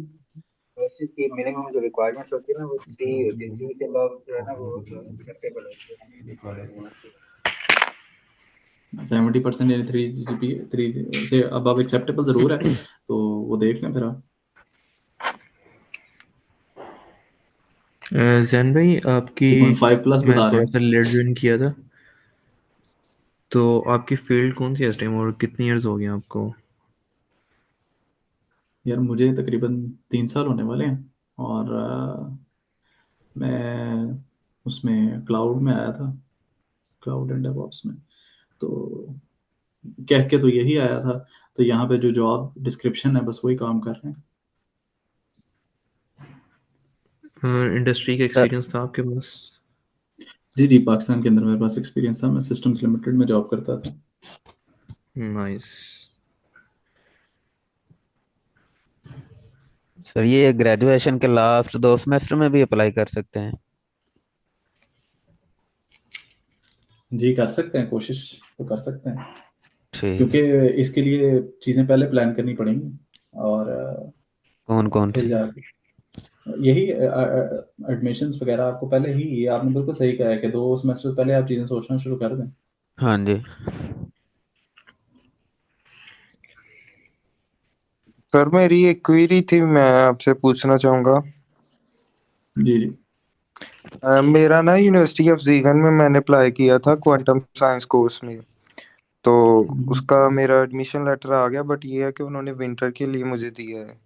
वैसे की मिनिमम जो रिक्वायरमेंट्स होती है ना वो सी होती है, सी के बाद जो है ना वो एक्सेप्टेबल होती है यूनिवर्सिटी। 70% यानी 3 GPA, 3 से अब एक्सेप्टेबल ज़रूर है, तो वो देख लें फिर आप। जैन भाई आपकी, 3.5 प्लस मैं बता रहे थोड़ा हैं। सा लेट ज्वाइन किया था, तो आपकी फील्ड कौन सी है इस टाइम और कितनी इयर्स हो गए आपको? यार मुझे तकरीबन 3 साल होने वाले हैं, और मैं उसमें क्लाउड में आया था, क्लाउड एंड डेवऑप्स में। तो कह के तो यही आया था, तो यहाँ पे जो जॉब डिस्क्रिप्शन है बस वही काम कर रहे हैं। इंडस्ट्री का सर एक्सपीरियंस था आपके पास? जी जी, पाकिस्तान के अंदर मेरे पास एक्सपीरियंस था, मैं सिस्टम्स लिमिटेड में जॉब करता था। नाइस। सर ये ग्रेजुएशन के लास्ट 2 सेमेस्टर में भी अप्लाई कर सकते हैं? जी कर सकते हैं, कोशिश तो कर सकते हैं, ठीक क्योंकि है। इसके लिए चीज़ें पहले प्लान करनी पड़ेंगी। और कौन कौन फिर सी? जाके यही एडमिशन्स वगैरह आपको पहले ही, ये आपने बिल्कुल सही कहा है कि 2 सेमेस्टर पहले आप चीज़ें सोचना शुरू कर दें। हाँ जी। सर मेरी एक क्वेरी थी, मैं आपसे पूछना चाहूँगा। जी जी। मेरा ना यूनिवर्सिटी ऑफ जीगन में मैंने अप्लाई किया था क्वांटम साइंस कोर्स में। तो हम्म। उसका मेरा एडमिशन लेटर आ गया, बट ये है कि उन्होंने विंटर के लिए मुझे दिया है।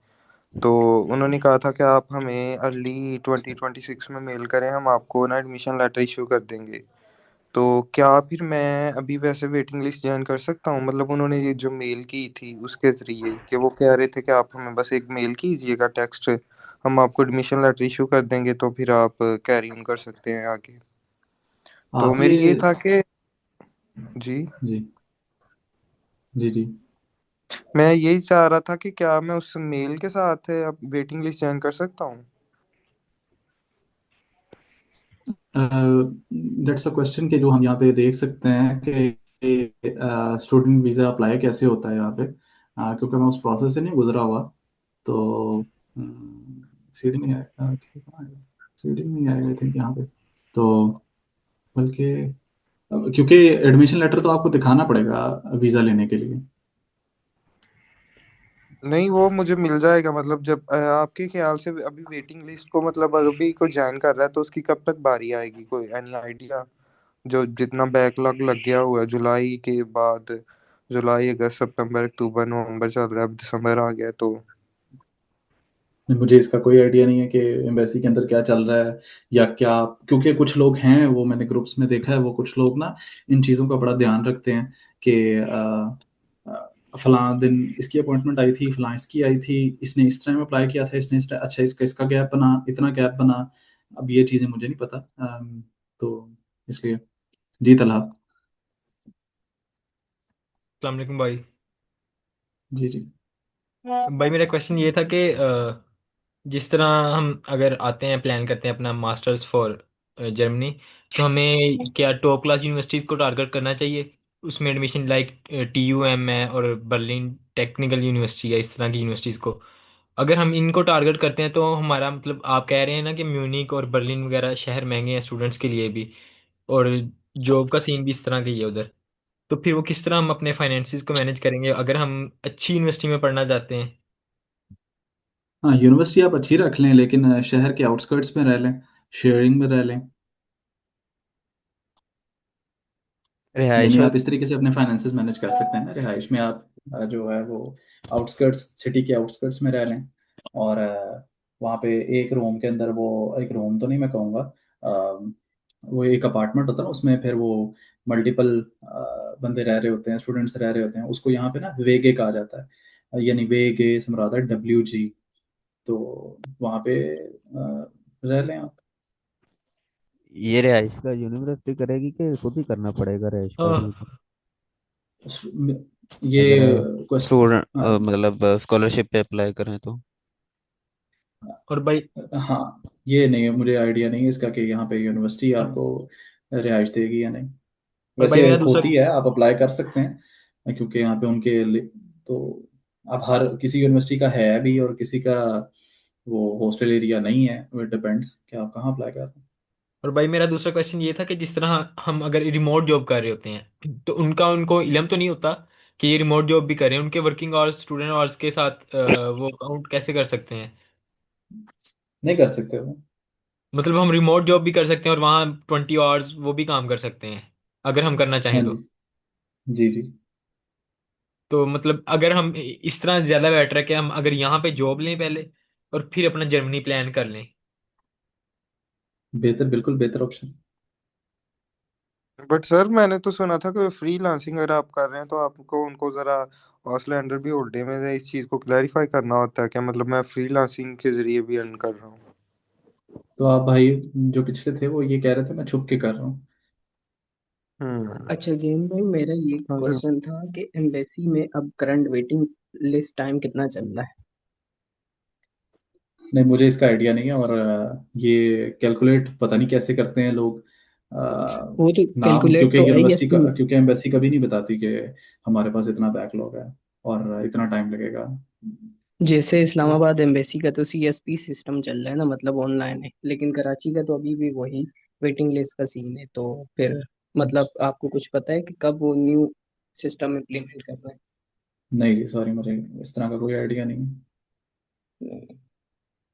तो उन्होंने कहा था कि आप हमें अर्ली 2026 में मेल करें, हम आपको ना एडमिशन लेटर इशू कर देंगे। तो क्या फिर मैं अभी वैसे वेटिंग लिस्ट ज्वाइन कर सकता हूँ? मतलब उन्होंने ये जो मेल की थी उसके जरिए, कि वो कह रहे थे कि आप हमें बस एक मेल कीजिएगा टेक्स्ट, हम आपको एडमिशन लेटर इशू कर देंगे, तो फिर आप कैरी ऑन कर सकते हैं आगे। तो आप मेरी ये ये, था कि जी, जी जी जी, मैं यही चाह रहा था कि क्या मैं उस मेल के साथ अब वेटिंग लिस्ट ज्वाइन कर सकता हूँ? दैट्स अ क्वेश्चन के जो हम यहाँ पे देख सकते हैं कि स्टूडेंट वीज़ा अप्लाई कैसे होता है यहाँ पे, क्योंकि मैं उस प्रोसेस से नहीं गुजरा हुआ। तो सीडिंग नहीं आएगा, सीडिंग नहीं आएगा आई थिंक यहाँ पे। तो बल्कि क्योंकि एडमिशन लेटर तो आपको दिखाना पड़ेगा वीज़ा लेने के लिए। नहीं, वो मुझे मिल जाएगा। मतलब जब आपके ख्याल से अभी वेटिंग लिस्ट को, मतलब अभी कोई ज्वाइन कर रहा है तो उसकी कब तक बारी आएगी, कोई एनी आइडिया? जो जितना बैकलॉग लग गया हुआ है जुलाई के बाद, जुलाई अगस्त सितंबर अक्टूबर नवंबर चल रहा है, अब दिसंबर आ गया तो। मुझे इसका कोई आइडिया नहीं है कि एम्बेसी के अंदर क्या चल रहा है या क्या, क्योंकि कुछ लोग हैं, वो मैंने ग्रुप्स में देखा है, वो कुछ लोग ना इन चीज़ों का बड़ा ध्यान रखते हैं कि फलां दिन इसकी अपॉइंटमेंट आई थी, फलां इसकी आई थी, इसने इस टाइम अप्लाई किया था, इसने इस टाइम, अच्छा इसका इसका गैप बना, इतना गैप बना। अब ये चीज़ें मुझे नहीं पता, तो इसलिए जी तला। अस्सलाम वालेकुम भाई। जी जी। भाई मेरा क्वेश्चन ये था कि जिस तरह हम अगर आते हैं प्लान करते हैं अपना मास्टर्स फॉर जर्मनी, तो हमें क्या टॉप क्लास यूनिवर्सिटीज़ को टारगेट करना चाहिए उसमें एडमिशन, लाइक TUM है और बर्लिन टेक्निकल यूनिवर्सिटी है, इस तरह की यूनिवर्सिटीज़ को अगर हम इनको टारगेट करते हैं तो हमारा मतलब, आप कह रहे हैं ना कि म्यूनिक और बर्लिन वगैरह शहर महंगे हैं स्टूडेंट्स के लिए भी, और जॉब का सीन भी इस तरह का ही है उधर। तो फिर वो किस तरह हम अपने फाइनेंसिस को मैनेज करेंगे अगर हम अच्छी यूनिवर्सिटी में पढ़ना चाहते हैं? हाँ, यूनिवर्सिटी आप अच्छी रख लें, लेकिन शहर के आउटस्कर्ट्स में रह लें, शेयरिंग में रह लें। रिहायश यानी वाली। आप इस तरीके से अपने फाइनेंसेस मैनेज कर सकते हैं ना, रिहाइश में आप जो है वो आउटस्कर्ट्स, सिटी के आउटस्कर्ट्स में रह लें। और वहाँ पे एक रूम के अंदर, वो एक रूम तो नहीं मैं कहूँगा, वो एक अपार्टमेंट होता है ना, उसमें फिर वो मल्टीपल बंदे रह रहे होते हैं, स्टूडेंट्स रह रहे होते हैं, उसको यहाँ पे ना वेगे कहा जाता है, यानी वेगे से मुराद है WG। तो वहाँ पे रह लें आप। ये रिहायश का यूनिवर्सिटी करेगी कि खुद ही करना पड़ेगा रिहायश का भी? ये अगर क्वेश्चन, स्टूडेंट हाँ मतलब स्कॉलरशिप पे अप्लाई करें तो। और भाई हाँ, ये नहीं है, मुझे आइडिया नहीं है इसका कि यहाँ पे यूनिवर्सिटी आपको रिहाइश देगी या नहीं। और भाई वैसे मेरा दूसरा होती है, आप अप्लाई कर सकते हैं, क्योंकि यहाँ पे तो आप हर किसी यूनिवर्सिटी का है भी, और किसी का वो हॉस्टल एरिया नहीं है, वो डिपेंड्स कि आप कहाँ अप्लाई कर रहे हैं। और भाई मेरा दूसरा क्वेश्चन ये था कि जिस तरह हम अगर रिमोट जॉब कर रहे होते हैं तो उनका उनको इलम तो नहीं होता कि ये रिमोट जॉब भी कर रहे हैं, उनके वर्किंग आवर्स स्टूडेंट आवर्स के साथ वो काउंट कैसे कर सकते हैं? नहीं कर सकते वो। मतलब हम रिमोट जॉब भी कर सकते हैं और वहाँ 20 आवर्स वो भी काम कर सकते हैं अगर हम करना हाँ चाहें जी, तो? जी जी। तो मतलब अगर हम इस तरह ज़्यादा बेटर है कि हम अगर यहाँ पे जॉब लें पहले और फिर अपना जर्मनी प्लान कर लें। बेहतर, बिल्कुल बेहतर ऑप्शन। बट सर मैंने तो सुना था कि फ्रीलांसिंग अगर आप कर रहे हैं तो आपको उनको जरा ऑसलैंडर भी होल्डे में इस चीज को क्लैरिफाई करना होता है क्या, मतलब मैं फ्रीलांसिंग के जरिए भी अर्न कर रहा हूँ? तो आप भाई जो पिछले थे वो ये कह रहे थे मैं छुप के कर रहा हूँ। हम्म। अच्छा गेम भाई, मेरा ये हाँ जी। क्वेश्चन था कि एम्बेसी में अब करंट वेटिंग लिस्ट टाइम कितना चल रहा है? नहीं, मुझे इसका आइडिया नहीं है, और ये कैलकुलेट पता नहीं कैसे करते हैं लोग। वो तो नाम, कैलकुलेट क्योंकि तो आई गेस। यूनिवर्सिटी का, क्योंकि एम्बेसी कभी नहीं बताती कि हमारे पास इतना बैकलॉग है और इतना टाइम लगेगा। जैसे इस्लामाबाद एम्बेसी का तो CSP सिस्टम चल रहा है ना, मतलब ऑनलाइन है, लेकिन कराची का तो अभी भी वही वेटिंग लिस्ट का सीन है। तो फिर मतलब आपको कुछ पता है कि कब वो न्यू सिस्टम इम्प्लीमेंट कर रहे नहीं सॉरी, मुझे इस तरह का कोई आइडिया नहीं है। हैं?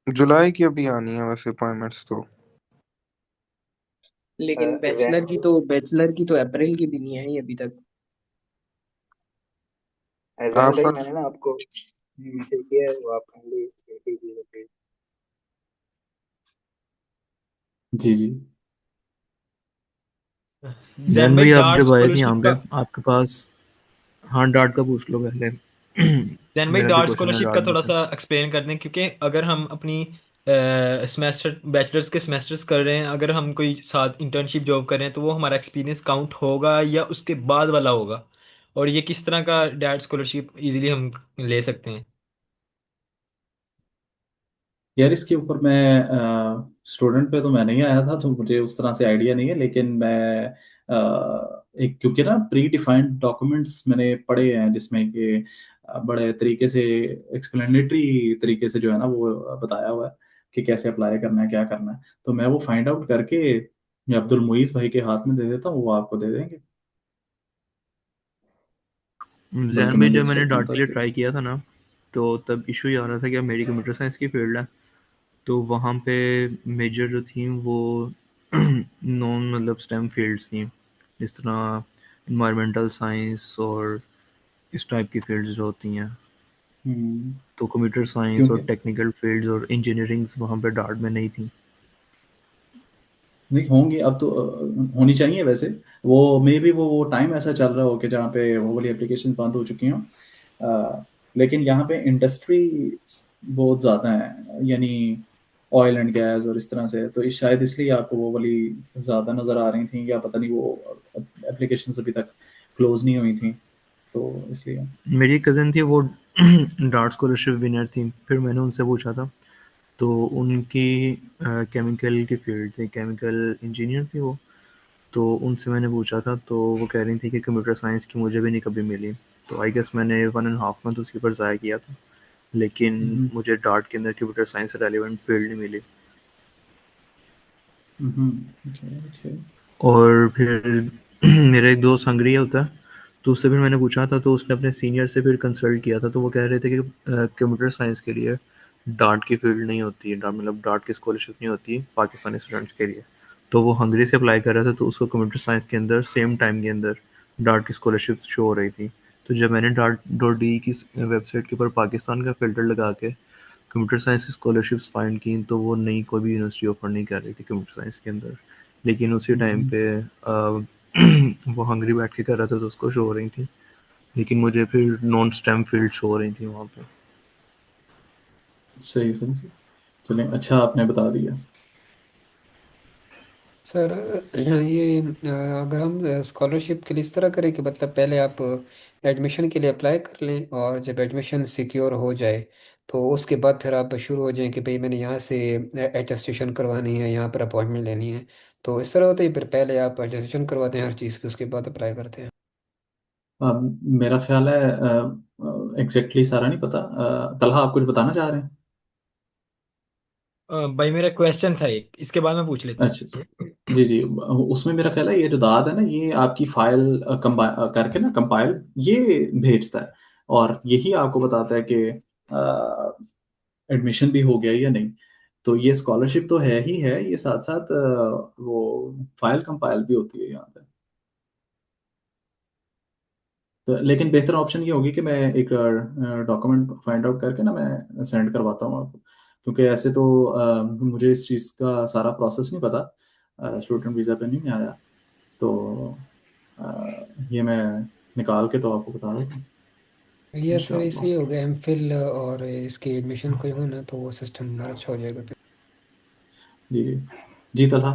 जुलाई की अभी आनी है वैसे अपॉइंटमेंट्स तो। लेकिन जैन बैचलर की तो अप्रैल की भी नहीं आई अभी तक। जैन भाई, आपका मैंने ना आपको मैसेज किया है, वो आप काइंडली देख लीजिए। जी जी। जैन जैन भाई भाई आप डार्ट जब आए थे स्कॉलरशिप यहाँ का। पे आपके पास, हाँ डार्ट का पूछ लो पहले। जैन भाई मेरा भी डार्ट क्वेश्चन है स्कॉलरशिप का डार्ट में थोड़ा से। सा एक्सप्लेन कर दें, क्योंकि अगर हम अपनी सेमेस्टर बैचलर्स के सेमेस्टर्स कर रहे हैं, अगर हम कोई साथ इंटर्नशिप जॉब कर रहे हैं तो वो हमारा एक्सपीरियंस काउंट होगा या उसके बाद वाला होगा? और ये किस तरह का डार्ट स्कॉलरशिप इजीली हम ले सकते हैं? यार इसके ऊपर मैं स्टूडेंट पे तो मैं नहीं आया था, तो मुझे उस तरह से आइडिया नहीं है, लेकिन मैं एक, क्योंकि ना प्री डिफाइंड डॉक्यूमेंट्स मैंने पढ़े हैं जिसमें कि बड़े तरीके से, एक्सप्लेनेटरी तरीके से जो है ना वो बताया हुआ है कि कैसे अप्लाई करना है, क्या करना है। तो मैं वो फाइंड आउट करके मैं अब्दुल मुईज भाई के हाथ में दे देता हूँ, वो आपको दे देंगे। बल्कि जैन भाई मैं जब लिख मैंने लेता हूँ डार्ट के लिए ताकि। ट्राई किया था ना, तो तब इशू ये आ रहा था कि अब मेरी कंप्यूटर साइंस की फील्ड है, तो वहाँ पे मेजर जो थी वो नॉन मतलब स्टेम फील्ड्स थी, जिस तरह इन्वायरमेंटल साइंस और इस टाइप की फील्ड्स जो होती हैं। हम्म, तो कंप्यूटर साइंस और क्योंकि टेक्निकल फील्ड्स और इंजीनियरिंग्स वहाँ पे डार्ट में नहीं थी। नहीं होंगी अब तो, होनी चाहिए वैसे। वो मे बी वो टाइम ऐसा चल रहा हो कि जहाँ पे वो वाली एप्लीकेशन बंद हो चुकी हों। लेकिन यहाँ पे इंडस्ट्री बहुत ज़्यादा है, यानी ऑयल एंड गैस और इस तरह से, तो शायद इसलिए आपको वो वाली ज़्यादा नज़र आ रही थी, या पता नहीं, वो एप्लीकेशन अभी तक क्लोज नहीं हुई थी, तो इसलिए। मेरी कज़न थी वो डार्ट स्कॉलरशिप विनर थी, फिर मैंने उनसे पूछा था, तो उनकी केमिकल की फील्ड थी, केमिकल इंजीनियर थी वो। तो उनसे मैंने पूछा था, तो वो कह रही थी कि कंप्यूटर साइंस की मुझे भी नहीं कभी मिली। तो आई गेस मैंने 1.5 मंथ उसके ऊपर ज़ाया किया था, लेकिन मुझे डार्ट के अंदर कंप्यूटर साइंस से रेलिवेंट फील्ड नहीं मिली। Okay okay. और फिर मेरा एक दोस्त हंगरी होता है, तो उससे फिर मैंने पूछा था, तो उसने अपने सीनियर से फिर कंसल्ट किया था, तो वो कह रहे थे कि कंप्यूटर साइंस के लिए डार्ट की फील्ड नहीं होती है, मतलब डार्ट की स्कॉलरशिप नहीं होती है पाकिस्तानी स्टूडेंट्स के लिए। तो वो हंगरी से अप्लाई कर रहा था, तो उसको कंप्यूटर साइंस के अंदर सेम टाइम के अंदर डार्ट की स्कॉलरशिप शो हो रही थी। तो जब मैंने डार्ट डॉट डी की वेबसाइट के ऊपर पाकिस्तान का फ़िल्टर लगा के कंप्यूटर साइंस की स्कॉलरशिप्स फाइंड की, तो वो नई कोई भी यूनिवर्सिटी ऑफर नहीं कर रही थी कंप्यूटर साइंस के अंदर। लेकिन उसी टाइम पे वो हंगरी बैठ के कर रहा था, तो उसको शो हो रही थी, लेकिन मुझे फिर नॉन स्टेम फील्ड शो हो रही थी वहाँ पे। सही सही सही। चलें, अच्छा आपने बता दिया। सर ये अगर हम स्कॉलरशिप के लिए इस तरह करें कि मतलब पहले आप एडमिशन के लिए अप्लाई कर लें, और जब एडमिशन सिक्योर हो जाए तो उसके बाद फिर आप शुरू हो जाएं कि भाई मैंने यहाँ से अटेस्टेशन करवानी है, यहाँ पर अपॉइंटमेंट लेनी है। तो इस तरह होता है, फिर पहले आप अटेस्टेशन करवाते हैं हर चीज़ की, उसके बाद अप्लाई करते हैं। मेरा ख्याल है एग्जैक्टली सारा नहीं पता। तलहा, आप कुछ बताना चाह रहे हैं? भाई मेरा क्वेश्चन था एक, इसके बाद मैं पूछ लेता अच्छा, हूँ। जी जी। उसमें मेरा ख्याल है ये जो दाद है ना, ये आपकी फाइल करके ना कंपाइल ये भेजता है, और यही आपको बताता है कि एडमिशन भी हो गया या नहीं। तो ये स्कॉलरशिप तो है ही है, ये साथ साथ वो फाइल कंपाइल भी होती है यहाँ पे। तो लेकिन बेहतर ऑप्शन ये होगी कि मैं एक डॉक्यूमेंट फाइंड आउट करके ना मैं सेंड करवाता हूँ आपको, क्योंकि ऐसे तो मुझे इस चीज़ का सारा प्रोसेस नहीं पता, स्टूडेंट वीज़ा पे नहीं आया। तो ये मैं निकाल के तो आपको बता देता हूँ ये सर इंशाल्लाह। इसी हो गया, एम फिल और इसकी एडमिशन कोई हो ना, तो वो सिस्टम हमारा अच्छा हो जाएगा। जी जी तलहा।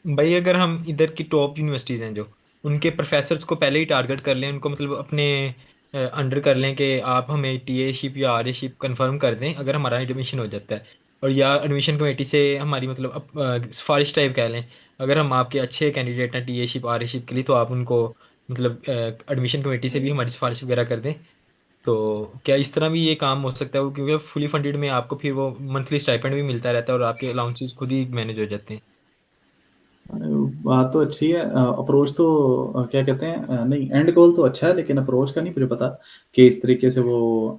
भाई अगर हम इधर की टॉप यूनिवर्सिटीज़ हैं जो, उनके प्रोफेसर्स को पहले ही टारगेट कर लें, उनको मतलब अपने अंडर कर लें कि आप हमें टीए शिप या आरए शिप कंफर्म कर दें अगर हमारा एडमिशन हो जाता है। और या एडमिशन कमेटी से हमारी मतलब सिफारिश टाइप कह लें, अगर हम आपके अच्छे कैंडिडेट हैं टीए शिप आरए शिप के लिए, तो आप उनको मतलब एडमिशन कमेटी से भी हमारी सिफारिश वगैरह कर दें। तो क्या इस तरह भी ये काम हो सकता है? वो क्योंकि फुली फंडेड में आपको फिर वो मंथली स्टाइपेंड भी मिलता रहता है और आपके अलाउंसेस खुद ही मैनेज हो जाते हैं। बात तो अच्छी है, अप्रोच तो क्या कहते हैं, नहीं एंड गोल तो अच्छा है, लेकिन अप्रोच का नहीं मुझे पता कि इस तरीके से वो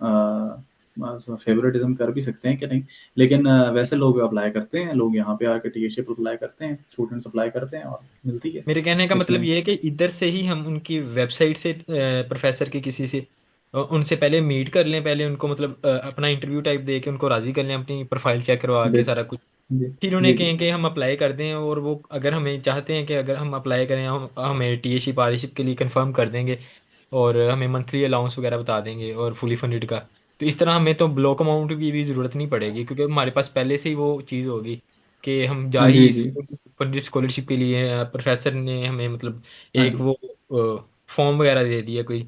फेवरेटिज्म कर भी सकते हैं कि नहीं। लेकिन वैसे लोग अप्लाई करते हैं, लोग यहाँ पे आके टीएशिप अप्लाई करते हैं, स्टूडेंट्स अप्लाई करते हैं और मिलती है मेरे कहने का मतलब इसमें। ये है कि इधर से ही हम उनकी वेबसाइट से प्रोफेसर के किसी से उनसे पहले मीट कर लें, पहले उनको मतलब अपना इंटरव्यू टाइप दे के उनको राजी कर लें, अपनी प्रोफाइल चेक करवा के बिल सारा कुछ। जी फिर उन्हें जी जी। कहें कि हम अप्लाई कर दें, और वो अगर हमें चाहते हैं कि अगर हम अप्लाई करें, हम हमें टीए शिप आरशिप के लिए कंफर्म कर देंगे और हमें मंथली अलाउंस वगैरह बता देंगे और फुली फंडेड का। तो इस तरह हमें तो ब्लॉक अमाउंट की भी ज़रूरत नहीं पड़ेगी, क्योंकि हमारे पास पहले से ही वो चीज़ होगी कि हम जा हाँ जी ही जी। फंडेड स्कॉलरशिप के लिए। प्रोफेसर ने हमें मतलब हाँ एक जी वो फॉर्म वगैरह दे दिया कोई,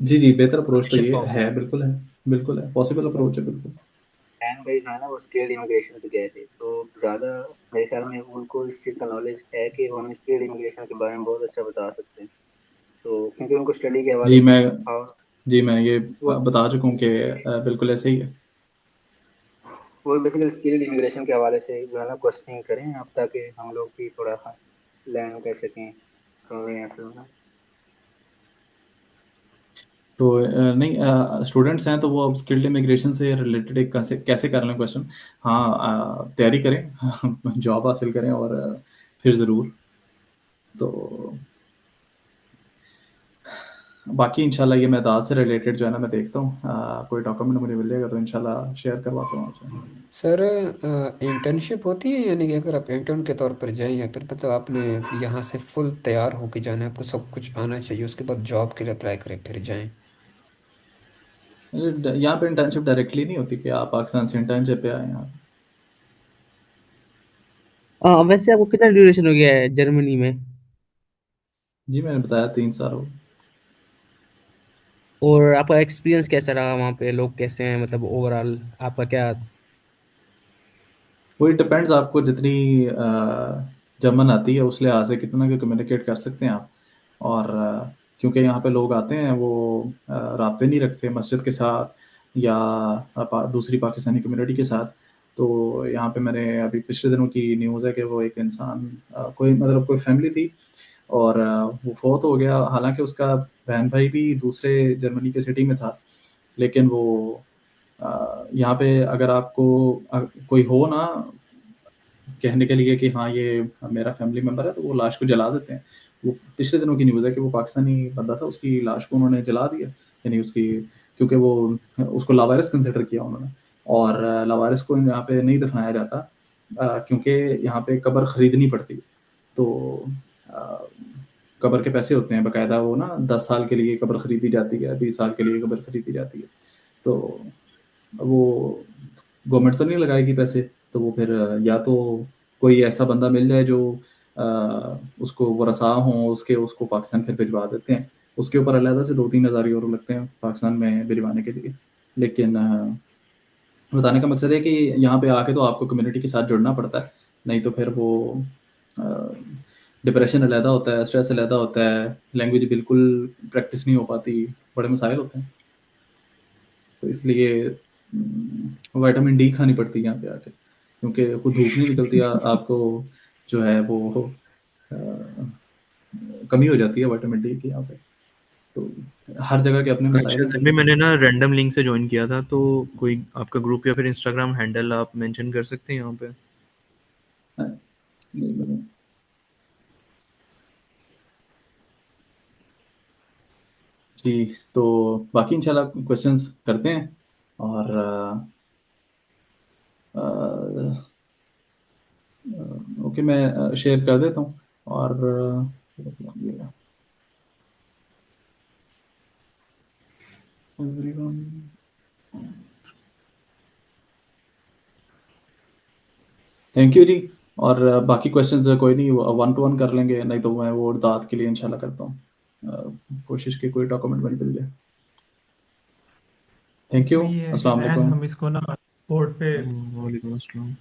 जी जी। बेहतर अप्रोच तो एप्लीकेशन ये फॉर्म। है, बिल्कुल है, बिल्कुल है, पॉसिबल अप्रोच है बिल्कुल। प्लान वाइज है ना, वो स्किल्ड इमिग्रेशन पे गए थे, तो ज़्यादा मेरे ख्याल में उनको इस चीज़ का नॉलेज है कि वो हमें स्किल्ड इमिग्रेशन के बारे में बहुत अच्छा बता सकते हैं। तो क्योंकि उनको स्टडी के हवाले जी से मैं और जी मैं ये वो बता चुका हूँ कि बिल्कुल ऐसे ही है। वो बेसिकली स्किल्ड इमिग्रेशन के हवाले से जो है ना क्वेश्चनिंग करें आप, ताकि हम लोग भी थोड़ा लर्न कर सकें, समझें असल में। तो नहीं, स्टूडेंट्स हैं तो वो अब स्किल्ड इमिग्रेशन से रिलेटेड एक कैसे कैसे कर लें क्वेश्चन। हाँ, तैयारी करें जॉब हासिल करें, और फिर ज़रूर। तो बाकी इंशाल्लाह ये मैं दाद से रिलेटेड जो है ना मैं देखता हूँ, कोई डॉक्यूमेंट मुझे मिलेगा तो इंशाल्लाह शेयर करवाता हूँ आपसे। सर इंटर्नशिप होती है, यानी कि अगर आप इंटर्न के तौर पर जाएं, या फिर मतलब आपने यहाँ से फुल तैयार होके जाना है, आपको सब कुछ आना चाहिए, उसके बाद जॉब के लिए अप्लाई करें फिर जाएं? यहाँ पे इंटर्नशिप डायरेक्टली नहीं होती कि आप पाकिस्तान से इंटर्नशिप पे आए हैं यहाँ पे। वैसे आपको कितना ड्यूरेशन हो गया है जर्मनी में? जी मैंने बताया 3 साल हो गए। और आपका एक्सपीरियंस कैसा रहा वहाँ पे? लोग कैसे हैं, मतलब ओवरऑल आपका क्या? वही डिपेंड्स, आपको जितनी जर्मन आती है उस लिहाज से कितना के कम्युनिकेट कर सकते हैं आप। और क्योंकि यहाँ पे लोग आते हैं वो राब्ते नहीं रखते मस्जिद के साथ या दूसरी पाकिस्तानी कम्युनिटी के साथ, तो यहाँ पे मैंने अभी पिछले दिनों की न्यूज़ है कि वो एक इंसान कोई मतलब कोई फैमिली थी और वो फौत हो गया। हालाँकि उसका बहन भाई भी दूसरे जर्मनी के सिटी में था, लेकिन वो यहाँ पे अगर आपको कोई हो ना कहने के लिए कि हाँ, ये मेरा फैमिली मेंबर है, तो वो लाश को जला देते हैं। वो पिछले दिनों की न्यूज़ है कि वो पाकिस्तानी बंदा था, उसकी लाश को उन्होंने जला दिया। यानी उसकी क्योंकि वो उसको लावारिस कंसिडर किया उन्होंने और लावारिस को यहाँ पे नहीं दफनाया जाता क्योंकि यहाँ पे कब्र खरीदनी पड़ती है। तो अ, कब्र के पैसे होते हैं बाकायदा वो ना 10 साल के लिए कब्र खरीदी जाती है, 20 साल के लिए कब्र खरीदी जाती है। तो वो गवर्नमेंट तो नहीं लगाएगी पैसे, तो वो फिर या तो कोई ऐसा बंदा मिल जाए जो उसको वरसा हों उसके, उसको पाकिस्तान फिर भिजवा देते हैं। उसके ऊपर अलहदा से 2-3 हज़ार यूरो लगते हैं पाकिस्तान में भिजवाने के लिए। लेकिन बताने का मकसद है कि यहाँ पे आके तो आपको कम्युनिटी के साथ जुड़ना पड़ता है, नहीं तो फिर वो डिप्रेशन अलहदा होता है, स्ट्रेस अलहदा होता है, लैंग्वेज बिल्कुल प्रैक्टिस नहीं हो पाती, बड़े मसाइल होते हैं। तो इसलिए विटामिन डी खानी पड़ती है यहाँ पे आके, क्योंकि खुद धूप नहीं निकलती आपको जो है वो अ, कमी हो जाती है विटामिन डी की यहाँ पे। तो हर जगह के अपने मसाइल अच्छा हैं सर, भाई। मैंने ना रैंडम लिंक से ज्वाइन किया था, तो कोई आपका ग्रुप या फिर इंस्टाग्राम हैंडल आप मेंशन कर सकते हैं यहाँ पे? जी, तो बाकी इंशाल्लाह क्वेश्चंस करते हैं और ओके मैं शेयर कर देता हूँ और थैंक यू जी। और बाकी क्वेश्चंस कोई नहीं, 1 टू 1 कर लेंगे, नहीं तो मैं वो दाद के लिए इंशाल्लाह करता हूँ। कोशिश की कोई डॉक्यूमेंट बन मिल जाए। Thank you. इसमें ये है कि अस्सलाम जैन वालेकुम। हम इसको ना बोर्ड पे वालेकुम अस्सलाम।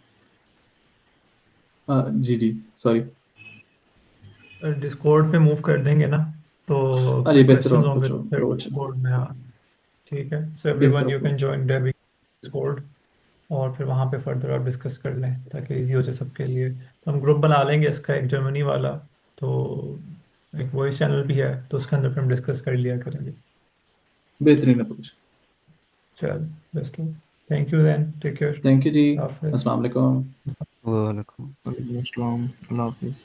जी जी सॉरी। डिस्कॉर्ड पे मूव कर देंगे ना, तो हाँ जी, कोई बेहतर क्वेश्चंस हो होंगे कुछ तो फिर अप्रोच बोर्ड में। हाँ ठीक है, सो बेहतर everyone you can approach. Join Discord और फिर वहाँ पे फर्दर और डिस्कस कर लें ताकि इजी हो जाए सबके लिए। तो हम ग्रुप बना लेंगे इसका एक जर्मनी वाला, तो एक वॉइस चैनल भी है तो उसके अंदर फिर हम डिस्कस कर लिया करेंगे। बेहतरीन अप्रोच। चल best. Thank you then, take care. Thank you जी। हाफिज। अस्सलाम वालेकुम। वालेकुम। वालेकुम अस्सलाम, अल्लाह हाफिज़।